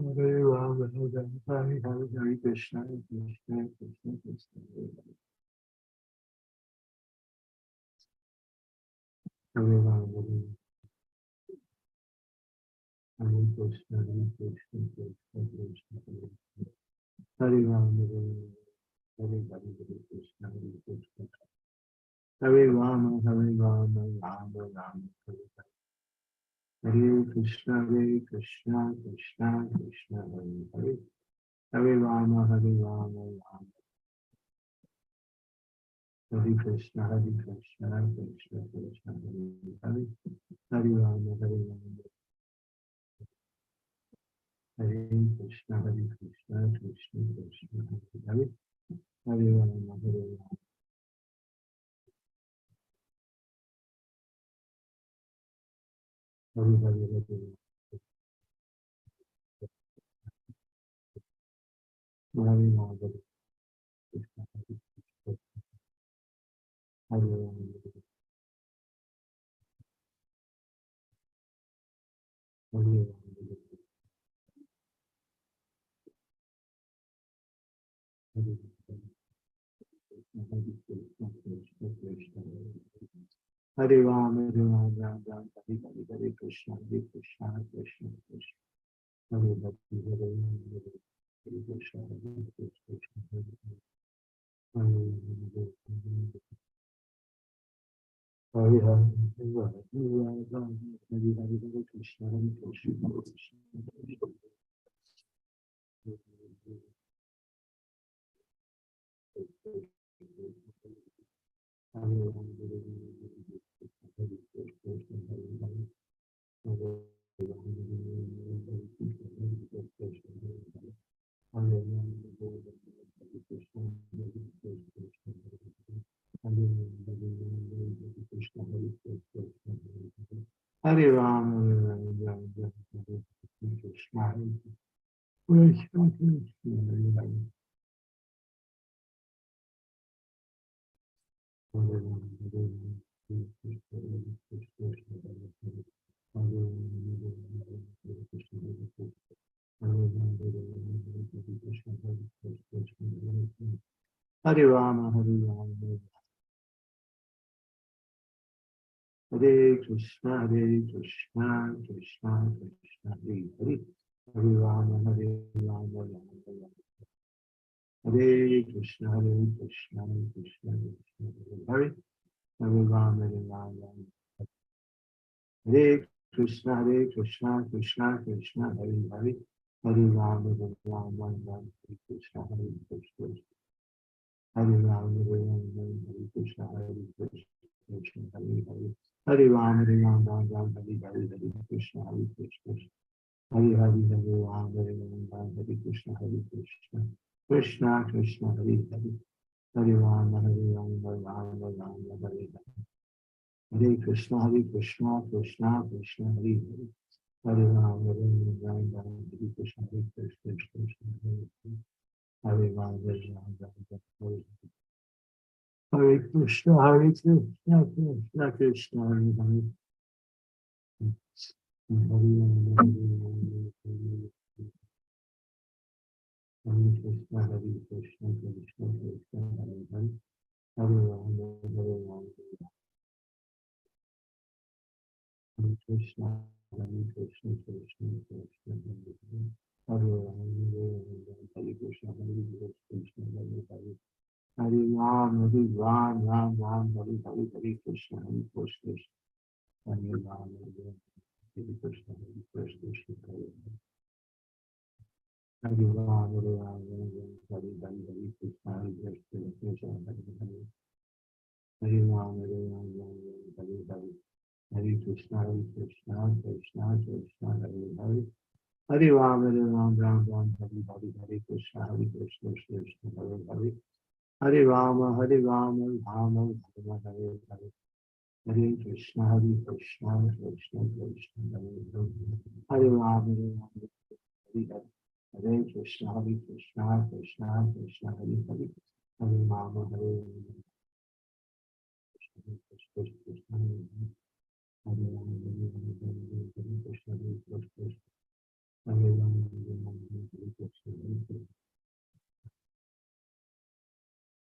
Rama Hare Krishna Hare Rama Hare Krishna Krishna Krishna Hare Rama Hare Krishna Krishna Hare Rama Hare Krishna Hare Rama Rama Rama Hare Krishna Krishna Krishna Hare Hare Hare Rama Rama Hare Krishna Krishna Krishna Hare Hare Hare Rama Hare Krishna Krishna Krishna Hare Hare Rama Hare Hare Hare Hare Ram, Ram, Hare Hare, Hare Krishna, Krishna, Krishna. Hare Hare, Hare Krishna, Krishna, Hare Hare. Hare Hare, Hare Krishna, Krishna. Hare Ram, Krishna, Krishna, Krishna. Hare Rama, Hare Rama, Hare Krishna, Krishna Krishna, Hare Hare. Hare Rama, Hare Rama, Rama Rama. Hare Krishna, Krishna Krishna, Hare Hare. Hare Rama, Hare Rama, Hare Krishna, Krishna Krishna, Hare Hare. Hare Rama, Hare Rama, Hare Krishna, Krishna. Hare Rama, Hare Rama, Hare Krishna, Krishna, Hare Hare. Hare Rama, Hare Rama, Hare Hare, Hare Krishna, Krishna. Hare Hare, Hare Rama, Hare Rama, Hare Krishna, Krishna, Krishna, Hare Hare. Hare Rama, Hare Rama, Rama Rama, Hare Hare. Hare Krishna, Krishna Krishna, Hare Hare. Hare Rama, Hare Rama, Hare Krishna, Krishna, Hare Hare. Hare Rama, Hare Rama, Hare Hare Krishna, Krishna, Krishna, Hare Hare. Hare Rama, Hare Krishna, Krishna, Krishna, Hare Hare. Hare Rama, Hare Rama, Hare Krishna, Krishna, Krishna, Hare Hare. Hare Rama, Hare Krishna, Krishna, Hare Hare. Hare Ram, Hare Ram, Ram Ram, Hare Hare, Hare Krishna, Krishna. Hare Ram, Hare Krishna, Krishna, Hare Hare. Hare Ram, Hare Ram, Hare Hare, Hare Krishna, Krishna, Hare Hare. Hare Ram, Hare Ram, Hare Hare, Hare Krishna, Krishna, Krishna, Hare Hare. Hare Ram, Hare Ram, Ram Ram, Hare Hare, Hare Krishna, Krishna, Hare Hare. Hare Rama, Hare Rama, Rama Rama, Hare Hare. Hare Krishna, Krishna, Krishna, Hare Hare. Hare Rama, Hare Rama, Hare Hare. Hare Krishna, Krishna, Krishna, Hare Hare. Hare Rama, Hare Rama, Krishna, Krishna, Hare Hare. Hare Rama, Hare Rama, Hare Krishna, Krishna. Hare Rama, Hare Rama, Hare Krishna, Hare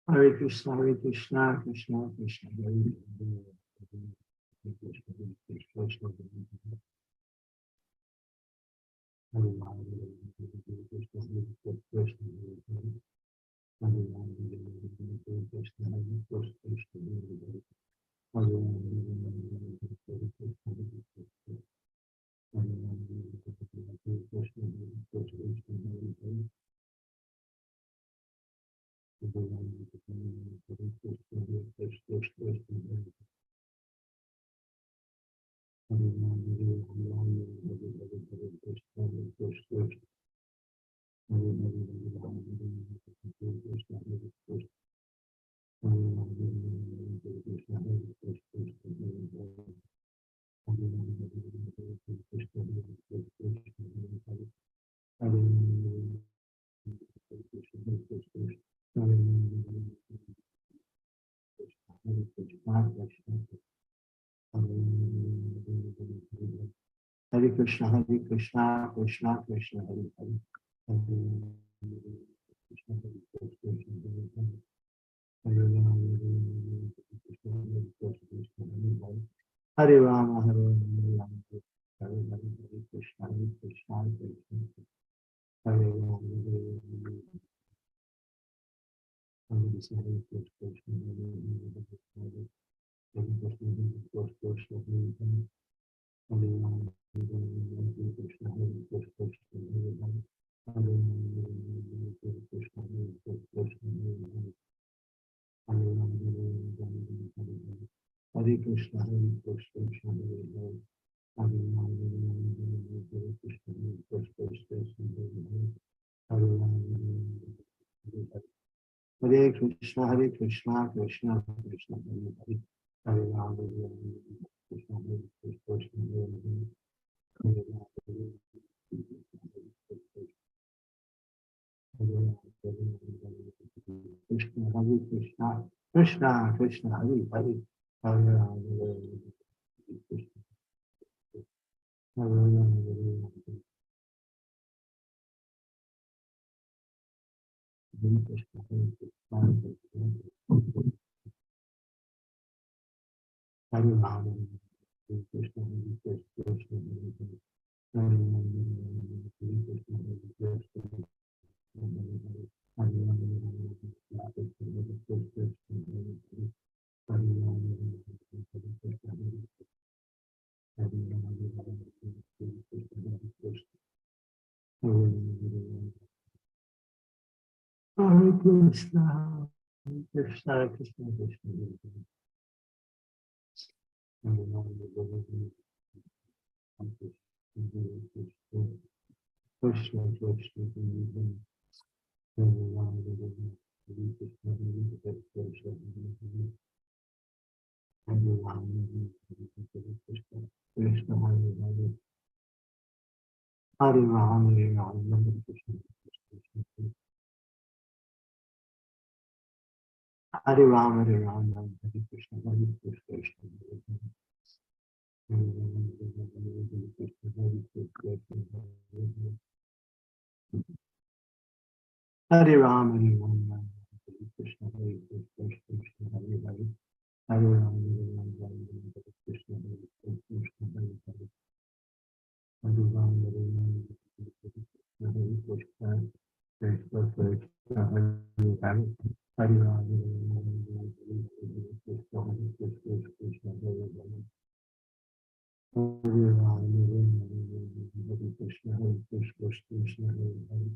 Hare Krishna, Krishna, Krishna, Hare Hare. Hare Krishna, Krishna, Hare Rama, Hare Krishna, Krishna, Hare Hare. Hare Rama, Hare Rama, Krishna, Krishna, Hare Hare. Hare Rama, Hare Rama, Krishna, Krishna. Hare Rama, Hare Krishna, Krishna, Hare Hare. Hare Rama, Hare Krishna, Krishna, Hare Hare. Hare Rama, Hare Rama, Hare Krishna, Krishna. Hare Rama, Hare Rama, Hare Krishna, Krishna. Hare Rama, Hare Rama, Hare Krishna, Krishna, Hare Hare. Hare Rama, Hare Rama, Hare Krishna, Krishna, Hare Hare. Hare Rama, Hare Krishna, Krishna. Hare Rama, Hare Krishna, Krishna. Hare Krishna, Krishna, Krishna, Hare Hare. Hare Krishna, Krishna, Hare Hare. Hare Rama, Hare Krishna, Krishna, Hare Hare. Hare Rama, Hare Rama, Hare Hare, Hare Krishna, Hare Krishna, Krishna Krishna, Hare Rama, Hare Rama, Hare Krishna, Hare Krishna, Hare Hare, Hare Krishna, Hare Krishna, Hare Hare, Hare Rama, Hare Rama, Hare Krishna, Hare Krishna, Hare Hare, Hare Rama, Hare Krishna, Hare Krishna, Hare Hare, Hare Rama, Hare Krishna, Hare Krishna, Hare Hare, Hare Rama, Hare Krishna, Hare Krishna, Hare Hare, Hare Rama, Hare Krishna, Hare Krishna, Krishna Krishna, Hare Hare, Hare Rama, Hare Krishna, Hare Krishna, Hare Hare, Hare Rama, Krishna, Hare Krishna, Krishna Krishna, Hare Hare, Hare Rama, Hare Krishna, Hare Rama, Hare Krishna, Hare Krishna, Hare Rama, Hare Krishna, Hare Krishna, Hare Hare, Hare Rama, Hare Krishna, Hare Krishna, Hare Rama, Hare Krishna, Hare Krishna, Hare Hare, Hare Rama, Hare Krishna, Hare Krishna, Hare Rama, Hare Krishna, Hare Krishna, Hare Rama, Hare Krishna, Hare Krishna, Hare Krishna, Krishna Krishna, Hare Rama, Hare Krishna, Krishna Krishna, Hare Hare, Hare Rama, Hare Krishna, Hare Krishna, Hare Hare, Hare Rama, Hare Krishna, Krishna Hare Hare, Hare Rama, Hare Rama, Hare Krishna, Krishna, Hare Rama, Hare Rama, Hare Krishna, Hare Krishna, Hare Hare, Hare Rama, Hare Rama, Hare Krishna, Hare Krishna, Hare Hare, Hare Rama, Hare Rama, Hare Krishna, Hare Krishna, Hare Hare, Hare Rama, Hare Rama, Hare Krishna, Hare Krishna, Hare Hare, Hare Rama, Hare Rama, Hare Krishna, Hare Krishna, Krishna Krishna, Hare Hare, Hare Rama, Hare Rama, Hare Krishna, Hare Krishna, Hare Hare, Hare Rama, Hare Rama, Hare Krishna, Hare Krishna, Hare Hare,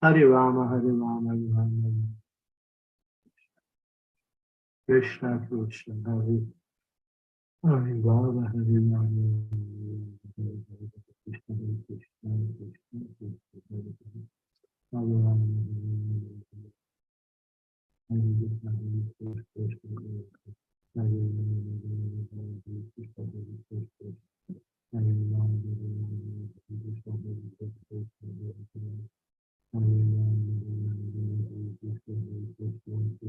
Hare Rama, Hare Rama, Hare Rama, Krishna Krishna, Hare Hare Rama, Hare Rama, Hare Krishna, Hare Krishna, Krishna Krishna, Hare Hare, Hare Rama, Hare Krishna, Hare Krishna, Hare Hare, Hare Krishna, Hare Krishna, Hare Rama, Hare Krishna, Hare Krishna, Hare Hare, Hare Rama, Hare Krishna, Hare Krishna, Krishna Krishna,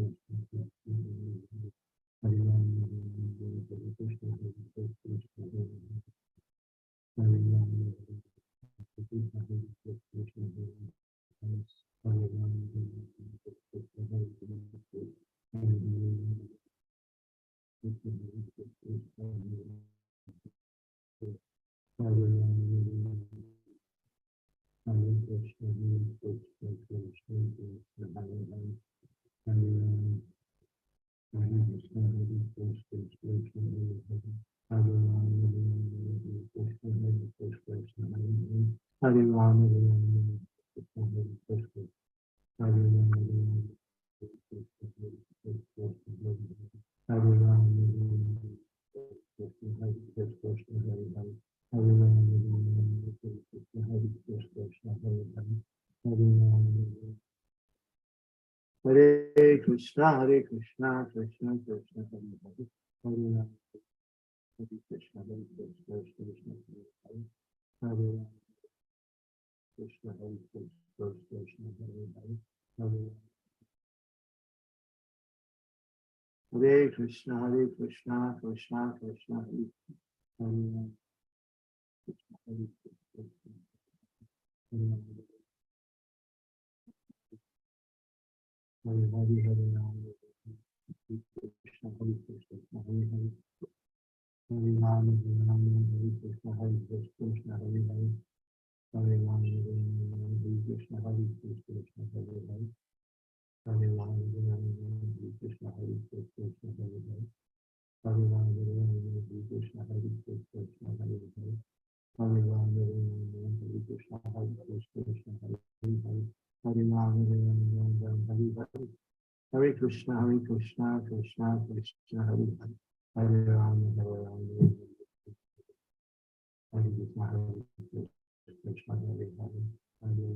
Hare Rama, Hare Krishna, Hare Krishna, Hare Hare, Hare Rama, Hare Krishna, Hare Krishna, Hare Hare, Hare Rama, Hare Krishna, Hare Krishna, Hare Hare, Krishna, Hare Krishna, Hare Rama, Hare Krishna, Hare Krishna, Krishna Krishna, Hare Hare, Hare Rama, Hare Krishna, Hare Krishna, Krishna Hare Hare, Hare Rama, Hare Krishna, Hare Krishna, Hare Hare, Hare Rama, Hare Krishna, Hare Krishna, Hare Rama, Hare Krishna, Hare Krishna, Hare Hare, Hare Rama, Hare Krishna, Hare Krishna, Hare Hare, Hare Rama, Hare Krishna, Hare Krishna, Hare Hare, Hare Rama, Hare Krishna, Hare Krishna, Krishna Krishna, Hare Hare, Hare Rama, Hare Krishna, Hare Krishna, Krishna Hare Hare, Hare Rama, Krishna, Hare Krishna, Krishna Hare Hare, Hare Hare Krishna, Hare Krishna, Krishna Krishna, Hare Hare, Krishna, Hare Krishna, Hare Hare, Hare Hare Rama, Krishna, Hare Krishna, Hare Hare, Hare Rama, Ram, Hare Krishna, Hare Krishna, Hare Hare. Hare Ram, Hare Krishna, Hare Krishna, Hare Hare. Hare Ram, Hare Krishna, Hare Krishna, Hare Hare. Hare Ram, Hare Krishna, Hare Krishna, Hare Hare. Hare Ram, Hare Krishna, Hare Krishna, Hare Hare. Hare Ram, Hare Hare. Hare Krishna, Krishna Krishna, Hare Hare. Hare Ram, Hare Ram. Hare Krishna, Krishna, Hare Hare. Hare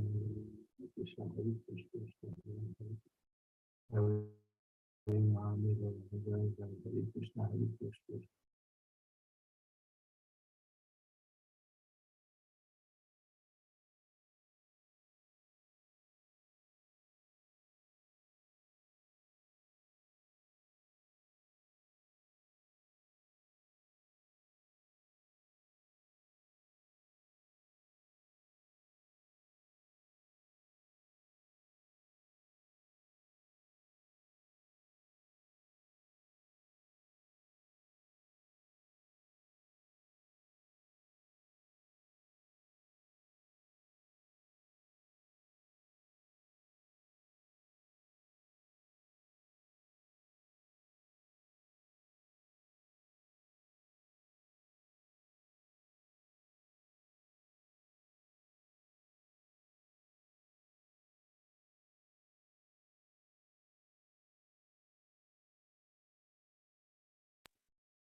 Krishna, Krishna, Hare Hare. Hare Ram, Hare Krishna, Hare Krishna.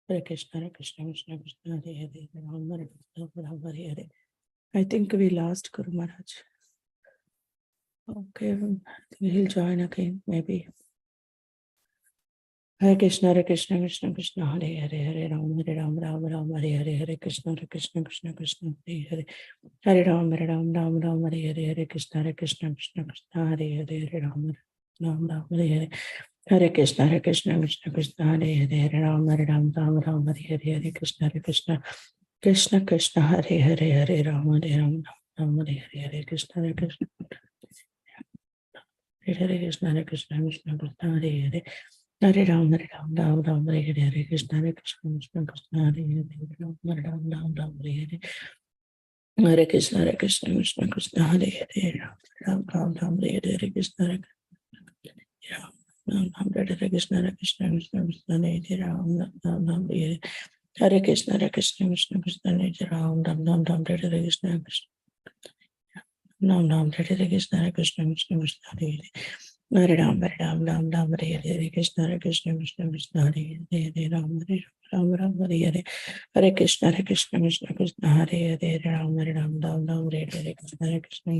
Hare Krishna, Krishna Krishna, Hare Hare, Ram Hare Ram, Hare Hare. I think we lost Guru Maharaj. Okay, I think he'll join again, maybe. Hare Krishna, Krishna Krishna, Hare Hare, Hare Ram, Ram Hare Hare, Hare Krishna, Krishna Krishna, Hare Hare, Hare Ram, Ram Hare Hare, Hare Krishna, Krishna Hare Hare, Hare Ram, Hare Hare, Hare Krishna, Krishna Hare Hare, Hare Ram, Ram Hare Hare, Hare Krishna, Krishna Hare Hare, Hare Ram, Ram Hare Hare, Hare Krishna, Hare Krishna, Hare Krishna, Hare Hare. Hare Ram, Ram Hare Hare, Hare Krishna, Krishna Hare Hare, Hare Ram, Hare Hare, Hare Krishna, Krishna Hare Hare, Ram Hare Hare, Hare Krishna, Ram Hare Krishna, Krishna Hare Hare, Ram Hare Hare, Hare Krishna, Krishna Hare Ram Hare Hare, Krishna Ram Hare Hare, Krishna Hare Hare. Hare Ram, Hare Hare, Krishna Krishna Hare Hare, Ram Hare Hare, Hare Krishna, Krishna Hare Hare, Ram Hare Hare, Krishna Krishna